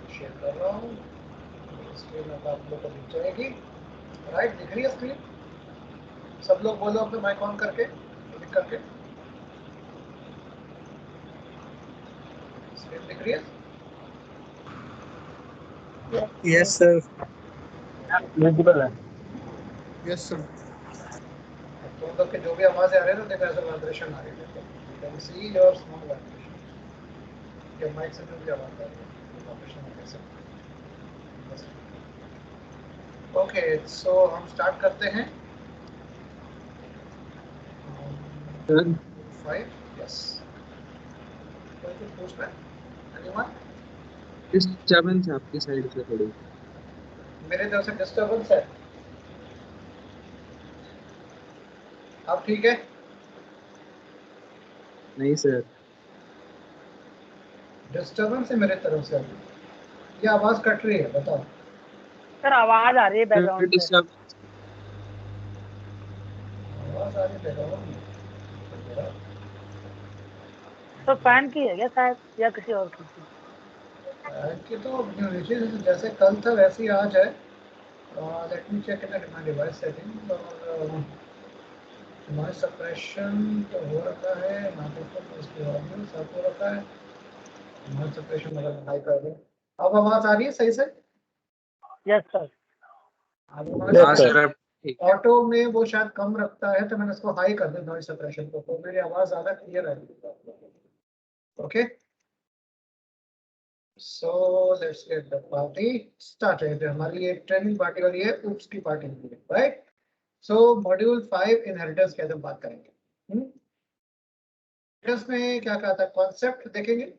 Share कर रहा हूँ, स्क्रीन अब आप लोग को दिख जाएगी। राइट, दिख रही है स्क्रीन? सब लोग बोलो अपने माइक ऑन करके, क्लिक करके। स्क्रीन दिख रही है? यस सर, विजिबल है। Yes sir. तो लोग के जो भी आवाज़ आ रही है ना, देखो ऐसा वाइब्रेशन आ रही है, देखो you can see your small vibration के माइक से जो भी आवाज़ आ रही है वाइब्रेशन आ रही है। ओके, सो हम स्टार्ट करते हैं। 5 यस, कोई कुछ पूछ रहा है? एनीवन? डिस्टर्बेंस आपकी साइड से थोड़ी। मेरे तरफ से डिस्टर्बेंस है? अब ठीक है? नहीं सर, डिस्टर्बेंस है मेरे तरफ से? ये आवाज़ कट रही है, बताओ। सर आवाज आ रही है बैकग्राउंड से। डिस्टर्बेंस आवाज़ आ रही है बैकग्राउंड में? तो फैन की है क्या शायद, या किसी और की? कि तो नीचे जैसे कल था वैसे ही आज है। Let me check in my device setting. और नॉइस सप्रेशन तो हो रखा है, माइक्रोफोन इसकी ऑडियो सब हो रखा है। नॉइस सप्रेशन अगर हाई कर दें, अब आवाज़ आ रही है सही से? Yes sir. हाँ सर, अब ठीक है। ऑटो में वो शायद कम रखता है, तो मैंने इसको हाई कर दिया नॉइस सप्रेशन को, तो मेरी आवाज़ ज़्यादा क्लियर है। Okay, so let's get the party started. हमारी ये ट्रेनिंग पार्टी वाली है, उप्स की पार्टी होगी, राइट? सो मॉड्यूल 5 इनहेरिटेंस के हम बात करेंगे। इनहेरिटेंस में क्या कहा था, कॉन्सेप्ट देखेंगे,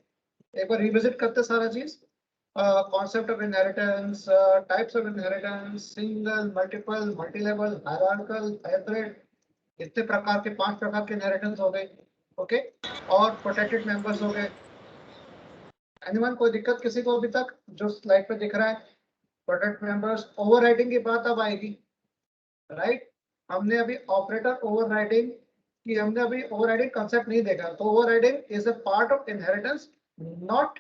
एक बार रिविजिट करते सारा चीज। Concept of inheritance, types of inheritance, single, multiple, multi level, hierarchical, hybrid, इतने प्रकार के 5 प्रकार के इनहेरिटेंस हो गए। ओके, और प्रोटेक्टेड मेंबर्स हो गए। एनीवन, कोई दिक्कत किसी को अभी तक जो स्लाइड पे दिख रहा है? प्रोटेक्ट मेंबर्स, ओवरराइडिंग की बात अब आएगी, राइट? हमने अभी ऑपरेटर ओवरराइडिंग की, हमने अभी ओवरराइडिंग कांसेप्ट नहीं देखा। तो overriding is a part of inheritance, not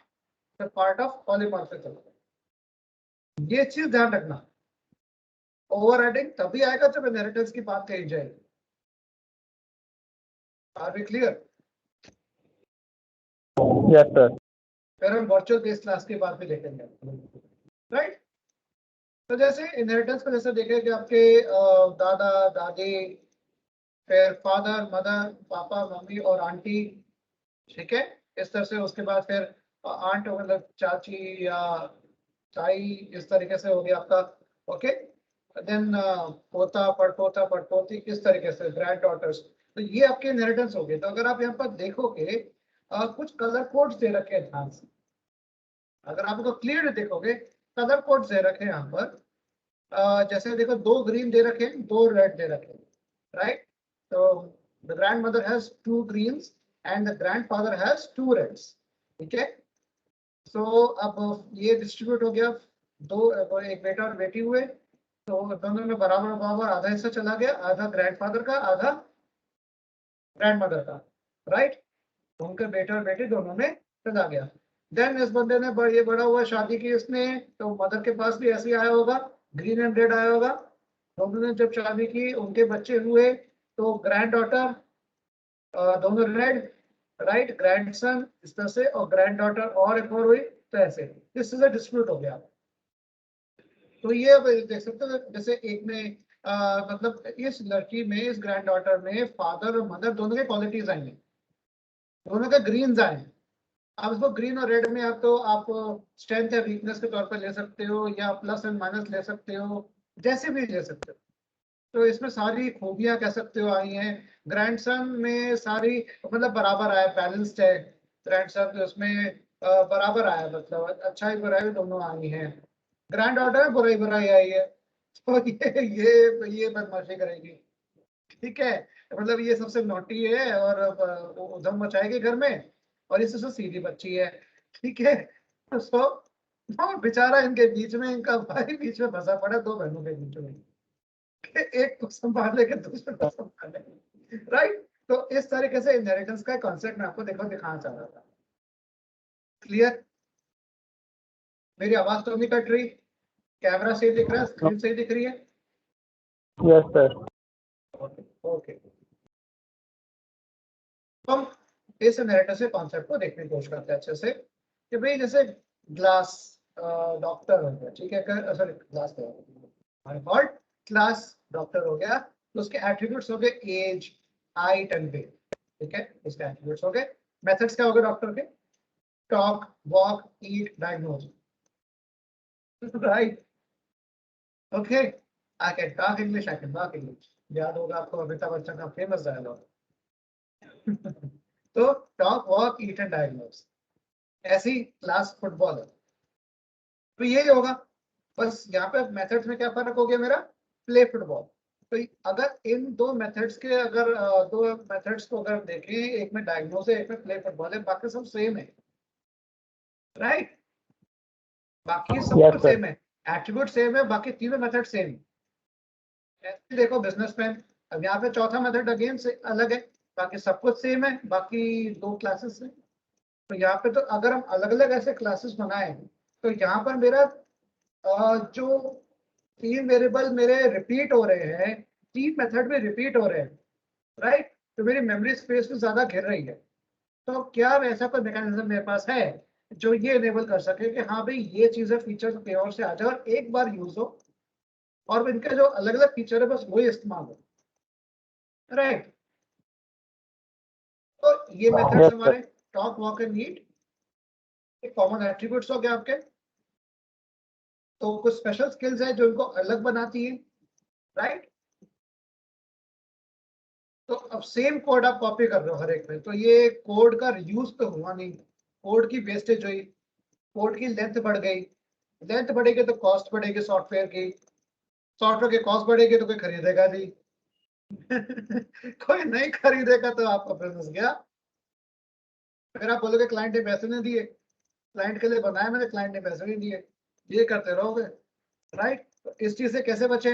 the part of polymorphism. ये चीज ध्यान रखना, ओवरराइडिंग तभी आएगा जब इनहेरिटेंस की बात कही जाएगी। Are we clear? Yes sir. फिर हम वर्चुअल बेस क्लास की बात भी देखेंगे, राइट? तो जैसे इनहेरिटेंस को जैसे देखें कि आपके दादा दादी, फिर फादर मदर, पापा मम्मी और आंटी, ठीक है, इस तरह से। उसके बाद फिर आंट मतलब चाची या ताई, इस तरीके से हो गया आपका। ओके, देन पोता पड़पोता पड़पोती, इस तरीके से ग्रैंड डॉटर्स। तो ये आपके इनहेरिटेंस हो गए। तो अगर आप यहाँ पर देखोगे कुछ कलर कोड्स दे रखे हैं ध्यान से, अगर आप इसको क्लियर देखोगे कलर कोड्स दे रखे हैं यहाँ पर। जैसे देखो 2 ग्रीन दे रखे हैं, 2 रेड दे रखे हैं, राइट? तो the grandmother has 2 greens and the grandfather has 2 reds, ठीक है? सो अब ये डिस्ट्रीब्यूट हो गया, दो, एक बेटा और बेटी हुए, तो दोनों में बराबर बराबर आधा हिस्सा चला गया, आधा ग्रैंडफादर का, आधा ग्रैंड मदर का, राइट? उनके बेटे और बेटी दोनों में चला गया। देन इस बंदे ने ये बड़ा हुआ, शादी की उसने, तो मदर के पास भी ऐसे ही आया होगा, ग्रीन एंड रेड आया होगा। दोनों ने जब शादी की, उनके बच्चे हुए, तो ग्रैंड डॉटर दोनों रेड, राइट? ग्रैंडसन इस तरह से, और ग्रैंड डॉटर और एक और हुई, तो ऐसे दिस इज अ डिस्प्यूट हो गया। तो ये अब देख सकते हो, जैसे एक में मतलब इस लड़की में, इस ग्रैंड डॉटर में फादर और मदर दोनों के क्वालिटीज आएंगे, दोनों के ग्रीन्स आए। अब इसको ग्रीन और रेड में आप तो आप स्ट्रेंथ या वीकनेस के तौर पर ले सकते हो, या प्लस एंड माइनस ले सकते हो, जैसे भी ले सकते हो। तो इसमें सारी खूबियां कह सकते हो आई हैं। ग्रैंडसन में सारी मतलब बराबर आया, बैलेंस्ड है ग्रैंडसन, उसमें बराबर आया, मतलब अच्छाई बुराई दोनों आई हैं। ग्रैंड ऑर्डर बुराई बुराई आई है, तो ये बदमाशी करेगी, ठीक है? मतलब ये सबसे नोटी है और उधम मचाएगी घर में, और ये सबसे सीधी बच्ची है, ठीक है? तो बेचारा इनके बीच में, इनका भाई बीच में फंसा पड़ा, 2 बहनों के बीच में, एक को संभालने के दूसरे को संभालने, राइट? तो इस तरीके से इनहेरिटेंस का कॉन्सेप्ट मैं आपको दिखाना चाह रहा था। क्लियर? मेरी आवाज तो नहीं कट रही? कैमरा सही दिख रहा है? स्क्रीन सही दिख रही है? Yes sir. ओके। हम इस नैरेटिव से कॉन्सेप्ट को देखने की कोशिश करते हैं अच्छे से कि भाई जैसे ग्लास डॉक्टर हो गया, ठीक है, सॉरी ग्लास क्लास डॉक्टर हो गया, तो उसके एट्रीब्यूट्स हो गए एज, हाइट एंड वेट, ठीक है, इसके एट्रीब्यूट्स हो गए। मेथड्स क्या हो गए डॉक्टर के? Talk, walk, eat, diagnose, right? Okay, I can talk English, I can walk English, याद होगा आपको अमिताभ बच्चन का फेमस डायलॉग। तो talk, walk, eat and diagnose, ऐसी क्लास फुटबॉल है। तो यही होगा, बस यहाँ पे मेथड्स में क्या फर्क हो गया मेरा? Play football. तो अगर इन दो मेथड्स के अगर दो मेथड्स को अगर हम देखें, एक में डायग्नोज है, एक में प्ले फुटबॉल है, बाकी सब सेम है, राइट? बाकी सब Yes, कुछ sir. सेम है, एट्रीब्यूट सेम है, बाकी तीनों मेथड सेम है। ऐसे देखो बिजनेसमैन, अब यहाँ पे चौथा मेथड अगेन से अलग है, बाकी सब कुछ सेम है, बाकी दो क्लासेस है। तो यहाँ पे तो अगर हम अलग अलग ऐसे क्लासेस बनाए तो यहाँ पर मेरा जो तीन वेरिएबल मेरे रिपीट हो रहे हैं, तीन मेथड में रिपीट हो रहे हैं, राइट? तो मेरी मेमोरी स्पेस में ज्यादा घिर रही है। तो क्या ऐसा कोई मैकेनिज्म मेरे पास है जो ये इनेबल कर सके कि हाँ भाई ये चीजें फीचर्स कहीं और से आ जाए और एक बार यूज हो और इनके जो अलग अलग फीचर है बस वही इस्तेमाल हो, राइट? तो ये मेथड्स Yes, हमारे talk, walk and eat common attributes हो गए आपके। तो कुछ स्पेशल स्किल्स है जो इनको अलग बनाती है, राइट? तो अब सेम कोड आप कॉपी कर रहे हो हर एक में, तो ये कोड का यूज तो हुआ नहीं, कोड की वेस्टेज हुई, कोड की लेंथ बढ़ गई, लेंथ बढ़ेगी तो कॉस्ट बढ़ेगी सॉफ्टवेयर की, सॉफ्टवेयर की कॉस्ट बढ़ेगी तो कोई खरीदेगा नहीं। कोई नहीं खरीदेगा तो आपका बिजनेस गया। फिर आप बोलोगे क्लाइंट ने पैसे नहीं दिए, क्लाइंट के लिए बनाया मैंने, क्लाइंट ने पैसे नहीं दिए, ये करते रहोगे, राइट? तो इस चीज से कैसे बचे?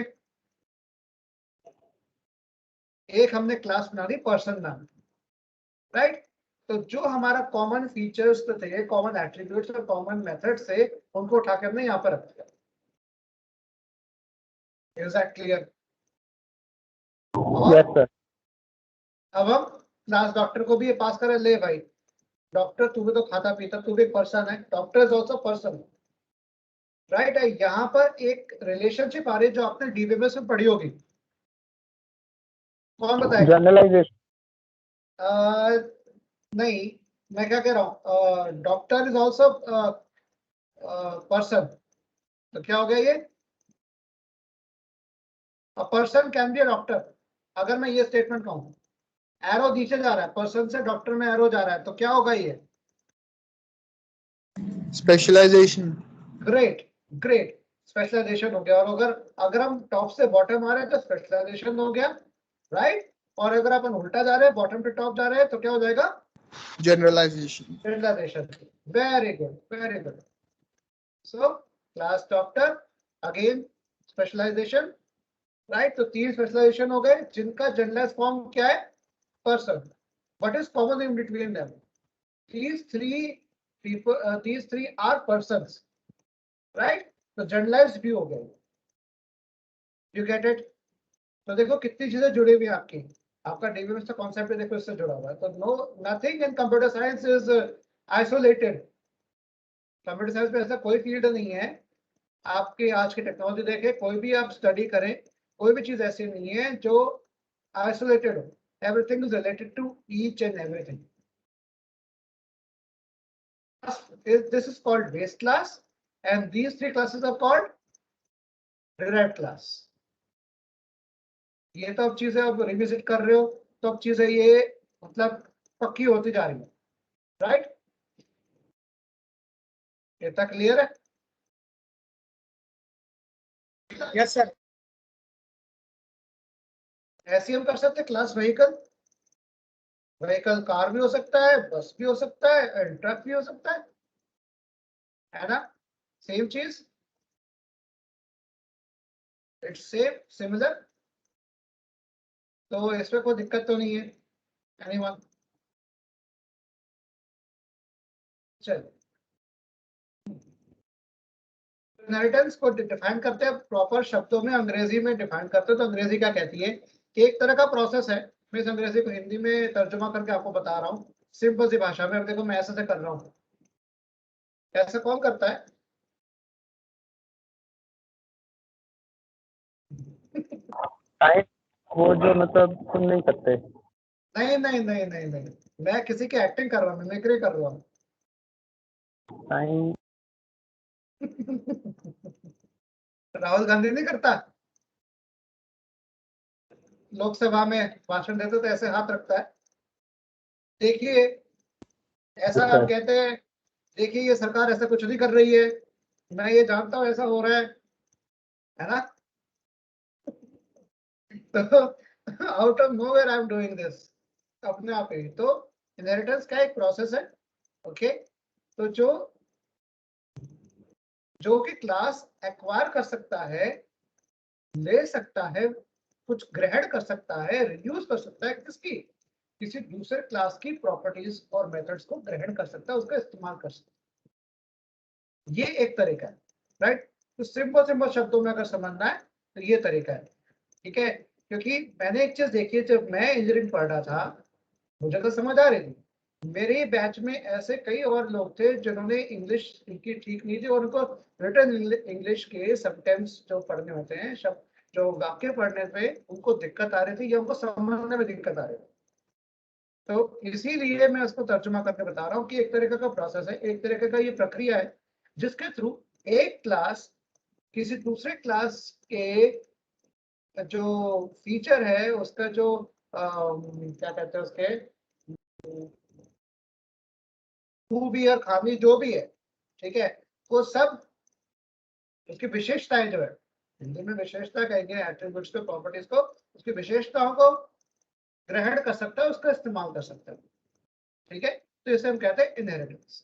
एक हमने क्लास बना दी पर्सन नाम, राइट? तो जो हमारा कॉमन फीचर्स तो थे, कॉमन एट्रीब्यूट्स और कॉमन मेथड से उनको उठा के हमने यहाँ पर रख दिया। Is that clear? yes, sir. अब हम क्लास डॉक्टर को भी ये पास करें, ले भाई डॉक्टर तू भी तो खाता पीता, तू भी पर्सन है, doctor is also person, right? है यहाँ पर एक रिलेशनशिप आ रही है जो आपने डीबीएमएस में पढ़ी होगी, कौन बताएगा? Generalization. नहीं, मैं क्या कह रहा हूँ, डॉक्टर इज ऑल्सो पर्सन, तो क्या हो गया ये? A person can be a doctor. अगर मैं ये स्टेटमेंट कहूँ, एरो नीचे जा रहा है, पर्सन से डॉक्टर में एरो जा रहा है, तो क्या होगा ये? स्पेशलाइजेशन। ग्रेट, ग्रेट, स्पेशलाइजेशन हो गया। और अगर अगर हम टॉप से बॉटम आ रहे हैं तो स्पेशलाइजेशन हो गया, राइट? और अगर अपन उल्टा जा रहे हैं, बॉटम टू टॉप जा रहे हैं, तो क्या हो जाएगा? Generalisation. Generalisation. Very good, very good. So class doctor, again specialisation, right? तो तीन स्पेशलाइजेशन हो गए जिनका जनरलाइज फॉर्म क्या है? Person. What is common in between them? these three people, these three are persons, right? तो जनरलाइज्ड भी हो गए, यू गेट इट? तो देखो कितनी चीजें जुड़ी हुई है आपकी, आपका डीबीएमएस का कॉन्सेप्ट भी देखो इससे जुड़ा हुआ है। तो no, nothing in computer science is isolated. Computer science में ऐसा कोई फील्ड नहीं है, आपके आज की टेक्नोलॉजी देखे, कोई भी आप स्टडी करें, कोई भी चीज ऐसी नहीं है जो आइसोलेटेड हो। Everything is related to each and everything. This is called base class, and these three classes are called derived class. ये तो अब चीजें अब रिविजिट कर रहे हो, तो अब चीजें ये मतलब पक्की होती जा रही है, राइट? ये तक क्लियर है? Yes sir. ऐसे हम कर सकते हैं क्लास व्हीकल, व्हीकल कार भी हो सकता है, बस भी हो सकता है, ट्रक भी हो सकता है ना? सेम चीज, इट्स सेम सिमिलर, तो इसमें कोई दिक्कत तो नहीं है एनीवन? चलिए इनहेरिटेंस को डिफाइन करते हैं प्रॉपर शब्दों में, अंग्रेजी में डिफाइन करते हैं तो अंग्रेजी क्या कहती है कि एक तरह का प्रोसेस है। मैं इस अंग्रेजी को हिंदी में तर्जुमा करके आपको बता रहा हूँ सिंपल सी भाषा में। अब देखो मैं ऐसे कर रहा हूँ, ऐसा कौन करता है? टाइम वो जो मतलब तुम नहीं करते। नहीं नहीं नहीं नहीं नहीं, मैं किसी की एक्टिंग कर रहा हूँ, मिमिक्री कर रहा हूँ। टाइम राहुल गांधी नहीं करता, लोकसभा में भाषण देते तो ऐसे हाथ रखता है। देखिए ऐसा हम कहते हैं, देखिए ये सरकार ऐसा कुछ नहीं कर रही है, मैं ये जानता हूँ ऐसा हो रहा है ना? तो out of nowhere I am doing this, अपने आप ही। तो इनहेरिटेंस का एक प्रोसेस है। ओके, तो जो कि क्लास एक्वायर कर सकता है, ले सकता है, कुछ ग्रहण कर सकता है, रिड्यूस कर सकता है, किसी दूसरे क्लास की प्रॉपर्टीज और मेथड्स को ग्रहण कर सकता है, उसका इस्तेमाल कर सकता है। ये एक तरीका है, राइट? तो सिंपल सिंपल शब्दों में अगर समझना है तो ये तरीका है, ठीक है? क्योंकि मैंने एक चीज देखी है, जब मैं इंजीनियरिंग पढ़ रहा था मुझे तो समझ आ रही थी, मेरे बैच में ऐसे कई और लोग थे जिन्होंने इंग्लिश इनकी ठीक नहीं थी और उनको रिटन इंग्लिश के समटाइम्स जो पढ़ने होते हैं शब्द, जो वाक्य पढ़ने पे उनको दिक्कत आ रही थी या उनको समझने में दिक्कत आ रही थी। तो इसीलिए मैं उसको तर्जुमा करके बता रहा हूँ कि एक तरीके का प्रोसेस है, एक तरीके का ये प्रक्रिया है जिसके थ्रू एक क्लास किसी दूसरे क्लास के जो फीचर है उसका जो क्या कहते हैं उसके खूबी और खामी जो भी है, ठीक है, वो सब उसकी विशेषताएं जो है, हिंदी में विशेषता कहेंगे, एट्रीब्यूट्स को, प्रॉपर्टीज को, उसकी विशेषताओं को ग्रहण कर सकता है, उसका इस्तेमाल कर सकता है, ठीक है? तो इसे हम कहते हैं इनहेरिटेंस।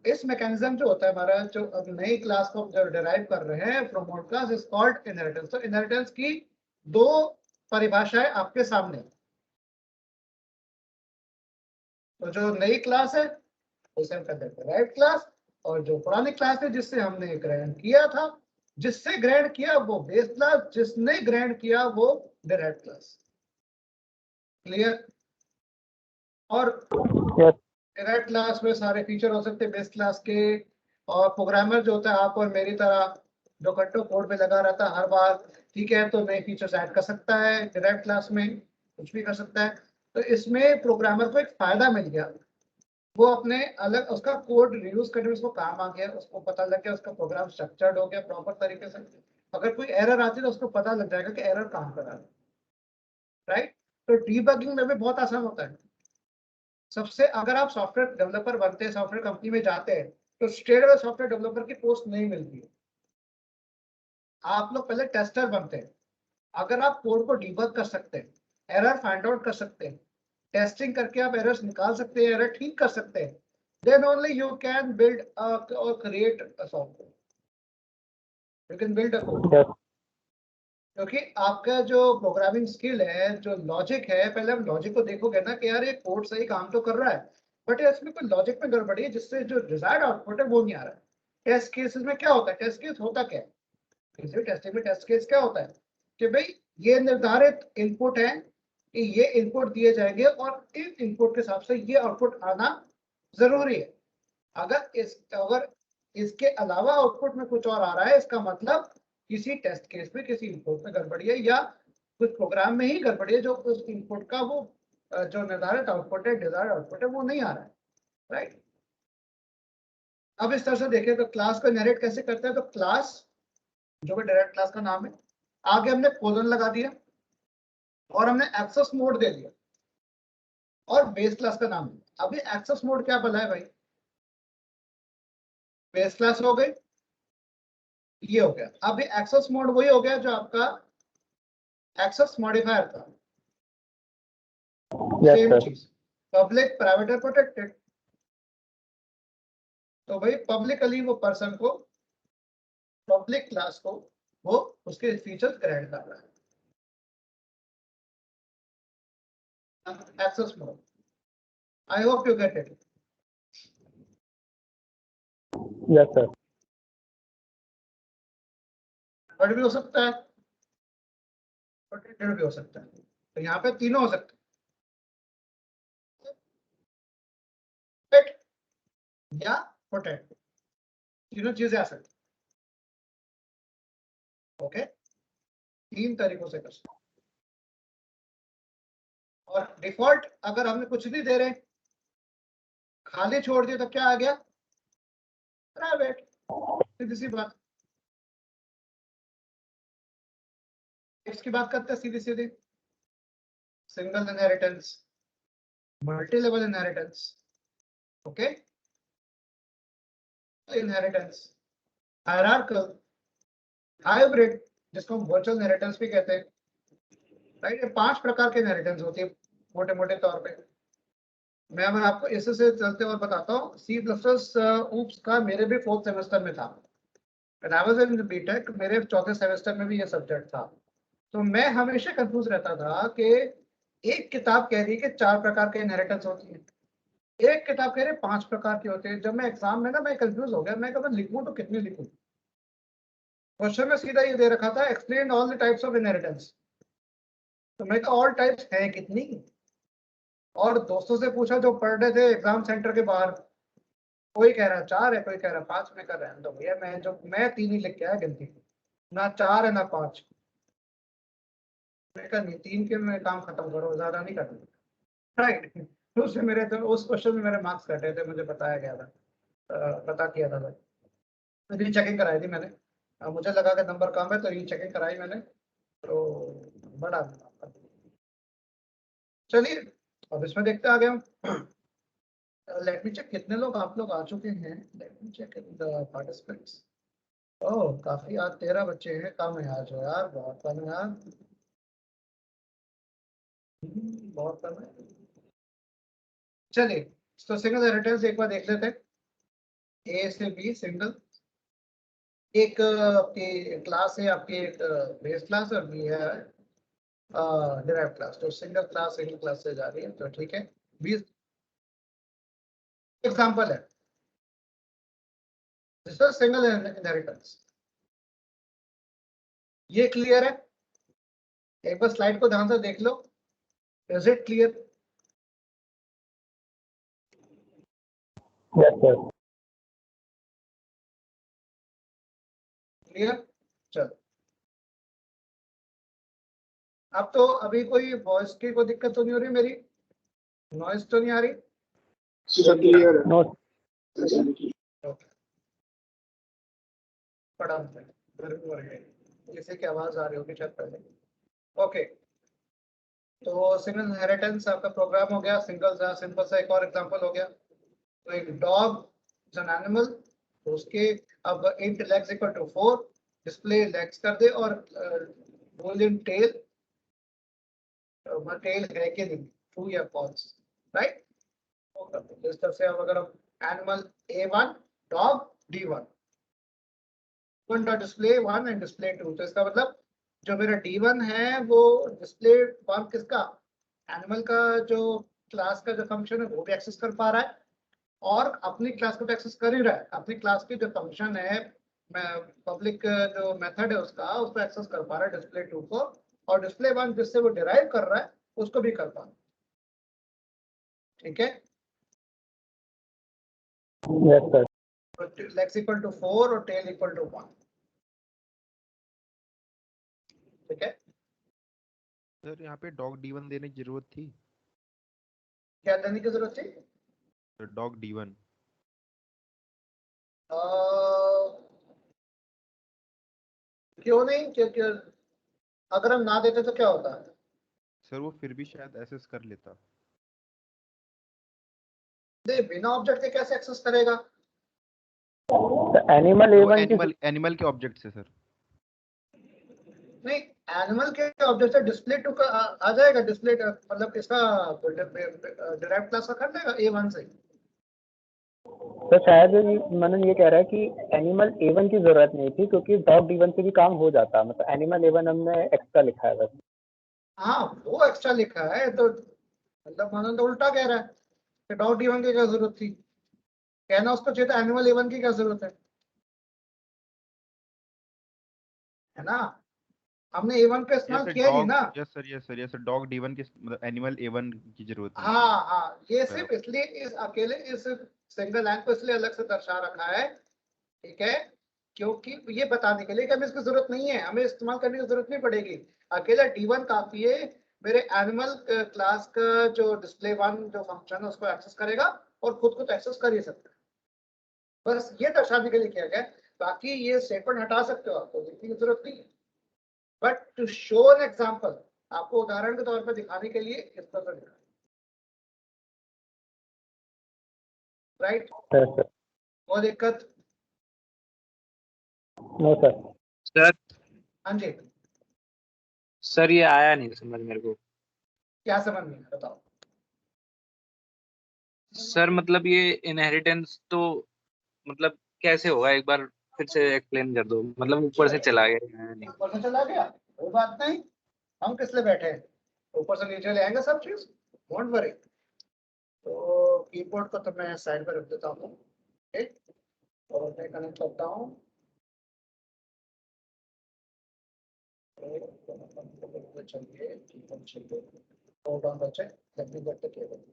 इस मैकेनिज्म जो होता है हमारा, जो अब नई क्लास को जो डिराइव कर रहे हैं from old class, is called inheritance. तो इनहेरिटेंस की दो परिभाषाएं आपके सामने। तो जो नई क्लास है उसे हम कहते हैं डिराइव्ड क्लास, और जो पुरानी क्लास है जिससे हमने ग्रहण किया था, जिससे ग्रहण किया वो बेस क्लास, जिसने ग्रहण किया वो डिराइव्ड क्लास। क्लियर? और डिराइव्ड क्लास में सारे फीचर हो सकते हैं बेस क्लास के, और प्रोग्रामर जो होता है आप और मेरी तरह जो घंटों कोड पे लगा रहता है हर बार, ठीक है, तो नए फीचर्स ऐड कर सकता है डिराइव्ड क्लास में, कुछ भी कर सकता है। तो इसमें प्रोग्रामर को एक फायदा मिल गया, वो अपने अलग उसका कोड रियूज करने में उसको काम आ गया, उसको पता लग गया, उसका प्रोग्राम स्ट्रक्चर्ड हो गया प्रॉपर तरीके से। अगर कोई एरर आती है तो उसको पता लग जाएगा कि एरर कहाँ पर आ रहा है, राइट? तो डीबगिंग में भी बहुत आसान होता है। सबसे अगर आप सॉफ्टवेयर डेवलपर बनते हैं, सॉफ्टवेयर कंपनी में जाते हैं, तो स्ट्रेट अवे सॉफ्टवेयर डेवलपर की पोस्ट नहीं मिलती है, आप लोग पहले टेस्टर बनते हैं। अगर आप कोड को डीबग कर सकते हैं, एरर फाइंड आउट कर सकते हैं, टेस्टिंग करके आप एरर्स निकाल सकते हैं, एरर ठीक कर सकते हैं, then only you can build or create a software, you can build a code। क्योंकि आपका जो प्रोग्रामिंग स्किल है, जो लॉजिक है, पहले हम लॉजिक को देखोगे ना कि यार ये कोड सही काम तो कर रहा है, बट इसमें कोई लॉजिक में गड़बड़ी है जिससे जो डिजायर्ड आउटपुट है वो नहीं आ रहा है। टेस्ट केसेस में क्या होता है? टेस्ट केस होता क्या है? किसी टेस्टिंग में टेस्ट केस क्या होता है कि भाई ये निर्धारित इनपुट है कि ये इनपुट दिए जाएंगे और इन इनपुट के हिसाब से ये आउटपुट आना जरूरी है। अगर इसके अलावा आउटपुट में कुछ और आ रहा है, इसका मतलब किसी टेस्ट केस में किसी इनपुट में गड़बड़ी है या कुछ प्रोग्राम में ही गड़बड़ी है, जो उस इनपुट का वो जो निर्धारित आउटपुट है, डिजायर्ड आउटपुट है, वो नहीं आ रहा है, राइट? अब इस तरह से देखें तो क्लास को इनहेरिट कैसे करते हैं? तो क्लास जो कि डायरेक्ट क्लास का नाम है, आगे हमने कोलन लगा दिया और हमने एक्सेस मोड दे दिया और बेस क्लास का नाम है। अभी एक्सेस मोड क्या बोला है भाई? बेस क्लास हो गई, ये हो गया। अभी एक्सेस मोड वही हो गया जो आपका एक्सेस मॉडिफायर था, सेम चीज, पब्लिक, प्राइवेट और प्रोटेक्टेड। तो भाई पब्लिकली वो पर्सन को, पब्लिक क्लास को वो उसके फीचर्स ग्रैंड कर रहा है, access mode. I hope you get it. Yes, sir. Bird भी हो सकता है, प्रोटेक्टेड भी हो सकता है। तो यहाँ पे तीनों हो सकते हैं, पेट या प्रोटेक्ट, तीनों चीजें आ सकती हैं। ओके, तीन तरीकों से कर सकते हैं। और डिफॉल्ट अगर हमने कुछ नहीं दे रहे, खाली छोड़ दिया, तो क्या आ गया? प्राइवेट। सीधी सी बात। इसकी बात करते हैं सीधी सीधी। Single inheritance, multi level inheritance, okay, inheritance, hierarchical, hybrid, जिसको हम वर्चुअल इनहेरिटेंस भी कहते हैं, राइट। ये 5 प्रकार के इनहेरिटेंस होती है मोटे मोटे तौर पे। मैं अगर आपको इससे से चलते और बताता हूँ, सी प्लस प्लस ऊप्स का मेरे भी 4th सेमेस्टर में था। When I was in BTech, मेरे 4थे सेमेस्टर में भी ये सब्जेक्ट था। तो मैं हमेशा कंफ्यूज रहता था कि एक किताब कह रही है कि 4 प्रकार के इनहेरिटेंस होती है, एक किताब कह रही है 5 प्रकार की होती है। जब मैं एग्जाम में ना मैं कंफ्यूज हो गया, मैं कहा लिखूं तो कितनी लिखूं। क्वेश्चन में सीधा ये दे रखा था, explain all the types of inheritance. तो मैं कहा ऑल टाइप्स हैं कितनी, और दोस्तों से पूछा जो पढ़ रहे थे एग्जाम सेंटर के बाहर, कोई कह रहा 4 है, कोई कह रहा 5 में कर रहे हैं। तो भैया मैं 3 ही लिख के आया गिनती, ना 4 है ना 5। मैं कहा नहीं, 3 के में काम खत्म करो, ज्यादा नहीं करना, राइट। उससे मेरे तो उस क्वेश्चन में मेरे मार्क्स कटे थे, मुझे बताया गया था, पता किया था। रीचेकिंग कराई थी मैंने, मुझे लगा कि नंबर कम है तो रीचेकिंग कराई मैंने, तो बड़ा। चलिए अब इसमें देखते आगे हम। लेट मी चेक कितने लोग आप लोग आ चुके हैं। Let me check the participants. ओह काफी, आज 13 बच्चे हैं, कम है आज यार, बहुत कम है यार, बहुत कम है। चलिए तो सिंगल इनहेरिटेंस एक बार देख लेते हैं। ए से बी सिंगल, एक आपकी क्लास है, आपकी एक बेस क्लास और बी है डिराइव क्लास। तो सिंगल क्लास से जा रही है, तो ठीक है। बी एग्जांपल है, दिस इज सिंगल इनहेरिटेंस। ये क्लियर है? एक बार स्लाइड को ध्यान से देख लो, is it clear? Yes sir. Clear. चलो अब तो अभी कोई वॉइस की कोई दिक्कत तो नहीं हो रही, मेरी नॉइस तो नहीं आ रही? क्लियर है। नो पढ़ा गर्मी हो रही है, जैसे कि आवाज आ रही होगी शायद पहले। ओके, तो सिंगल इनहेरिटेंस आपका प्रोग्राम हो गया, सिंपल सा एक और एग्जांपल हो गया। तो एक डॉग इज एन एनिमल, तो उसके अब int legs equal to 4, display legs कर दे, और बूलियन टेल, टेल है कि नहीं, ट्रू या फॉल्स, राइट। इस तरह से अब अगर हम animal A1 dog D1 display 1 and display 2, तो इसका मतलब जो मेरा D1 है वो डिस्प्ले 1 किसका, एनिमल का जो क्लास का जो फंक्शन है वो भी एक्सेस कर पा रहा है, और अपनी क्लास को तो एक्सेस कर ही रहा है। अपनी क्लास की जो फंक्शन है, पब्लिक जो मेथड है उसको एक्सेस कर पा रहा है डिस्प्ले 2 को, और डिस्प्ले 1 जिससे वो डिराइव कर रहा है उसको भी कर पा रहा है। ठीक है, yes sir. Legs equal to 4 और टेल इक्वल टू 1। ठीक है, सर यहाँ पे डॉग D1 देने की जरूरत थी? क्या देने की जरूरत थी? डॉग D1 क्यों नहीं, क्योंकि अगर हम ना देते तो क्या होता है? सर, वो फिर भी शायद एसेस कर लेता। बिना ऑब्जेक्ट के कैसे एक्सेस करेगा? एनिमल वो A1 की एनिमल के ऑब्जेक्ट से सर। नहीं, एनिमल के ऑब्जेक्ट से डिस्प्ले 2 का आ जाएगा, डिस्प्ले मतलब इसका डिराइव क्लास का कर देगा A1 से। तो शायद मनन ये कह रहा है कि एनिमल A1 की जरूरत नहीं थी, क्योंकि डॉग D1 से भी काम हो जाता, मतलब एनिमल A1 हमने एक्स्ट्रा लिखा है बस। हाँ वो एक्स्ट्रा लिखा है, तो मतलब मनन तो उल्टा कह रहा है कि डॉग D1 की क्या जरूरत थी, कहना उसको चाहिए था एनिमल A1 की क्या जरूरत है। है ना, हमने A1 का इस्तेमाल किया ही नहीं ना। यस सर डॉग D1 की मतलब एनिमल A1 की जरूरत नहीं हाँ हाँ, ये सिर्फ इसलिए इस अकेले इस सिंगल लाइन को इसलिए अलग से दर्शा रखा है, ठीक है, क्योंकि ये बताने के लिए कि हमें इसकी जरूरत नहीं है, हमें इस्तेमाल करने की जरूरत नहीं पड़ेगी। अकेला D1 काफी है, मेरे एनिमल क्लास का जो display1 जो फंक्शन है उसको एक्सेस करेगा और खुद को एक्सेस कर ही सकता है। बस ये दर्शाने के लिए किया गया, बाकी ये स्टेटमेंट हटा सकते हो, आपको लिखने की जरूरत नहीं है, but to show an example, आपको उदाहरण के तौर पर दिखाने के लिए इस तरह लिखा, राइट। सर वो दिक्कत? No sir. सर हाँ जी, सर ये आया नहीं समझ मेरे को। क्या समझ नहीं आया बताओ। सर मतलब ये इनहेरिटेंस तो मतलब कैसे होगा, एक बार फिर से एक्सप्लेन कर दो, मतलब ऊपर से चला गया आया नहीं। ऊपर से चला गया, कोई बात नहीं, हम किस लिए बैठे हैं, ऊपर से नीचे ले आएंगे सब चीज, डोंट वरी। तो कीबोर्ड को तो मैं साइड पर रख देता हूँ, ठीक, और मैं कनेक्ट करता हूँ। चलिए कीबोर्ड चलिए, होल्ड ऑन बच्चे, let me get the cable.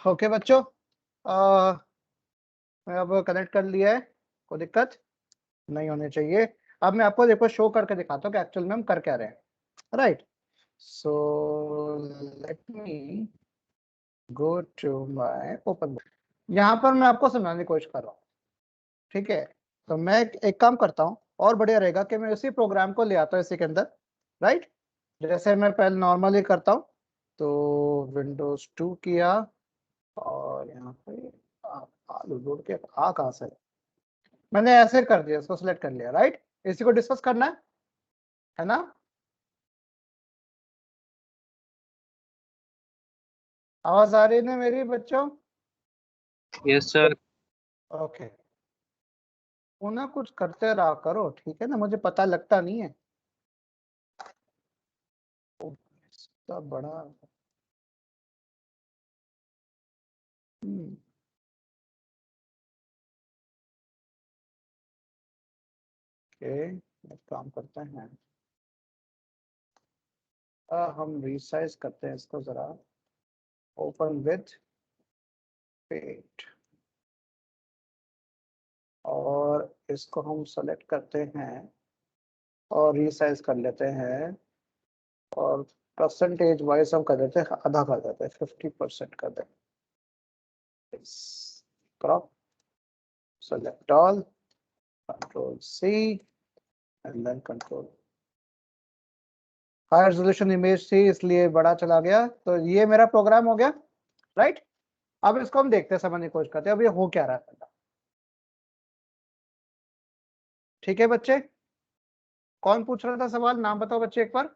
Okay बच्चों, मैं अब कनेक्ट कर लिया है, कोई दिक्कत नहीं होनी चाहिए। अब मैं आपको देखो शो करके दिखाता हूँ कि एक्चुअल में हम कर क्या रहे हैं, right. So let me go to my open book, यहाँ पर मैं आपको समझाने की कोशिश कर रहा हूँ, ठीक है। तो मैं एक काम करता हूँ, और बढ़िया रहेगा कि मैं उसी प्रोग्राम को ले आता हूँ इसी के अंदर, राइट, जैसे मैं पहले नॉर्मली करता हूँ। तो विंडोज 2 किया, और यहाँ पे आलू जोड़ के आ कहाँ से, मैंने ऐसे कर दिया, इसको सिलेक्ट कर लिया, राइट। इसी को डिस्कस करना है ना। आवाज आ रही है ना मेरी बच्चों? Yes sir. ओके, ना कुछ करते रहा करो, ठीक है ना, मुझे पता लगता नहीं है। सब बड़ा ओके, काम करते हैं, हम रिसाइज करते हैं इसको जरा, ओपन विथ पेट, और इसको हम सेलेक्ट करते हैं और रिसाइज कर लेते हैं, और परसेंटेज वाइज हम कर देते हैं, आधा कर देते हैं, 50% कर देते हैं। Crop, select all, control C and then control. High resolution image थी इसलिए बड़ा चला गया, तो ये मेरा प्रोग्राम हो गया, राइट। अब इसको हम देखते हैं, समझने की कोशिश करते हैं अब ये हो क्या रहा है, ठीक है बच्चे। कौन पूछ रहा था सवाल, नाम बताओ बच्चे एक बार।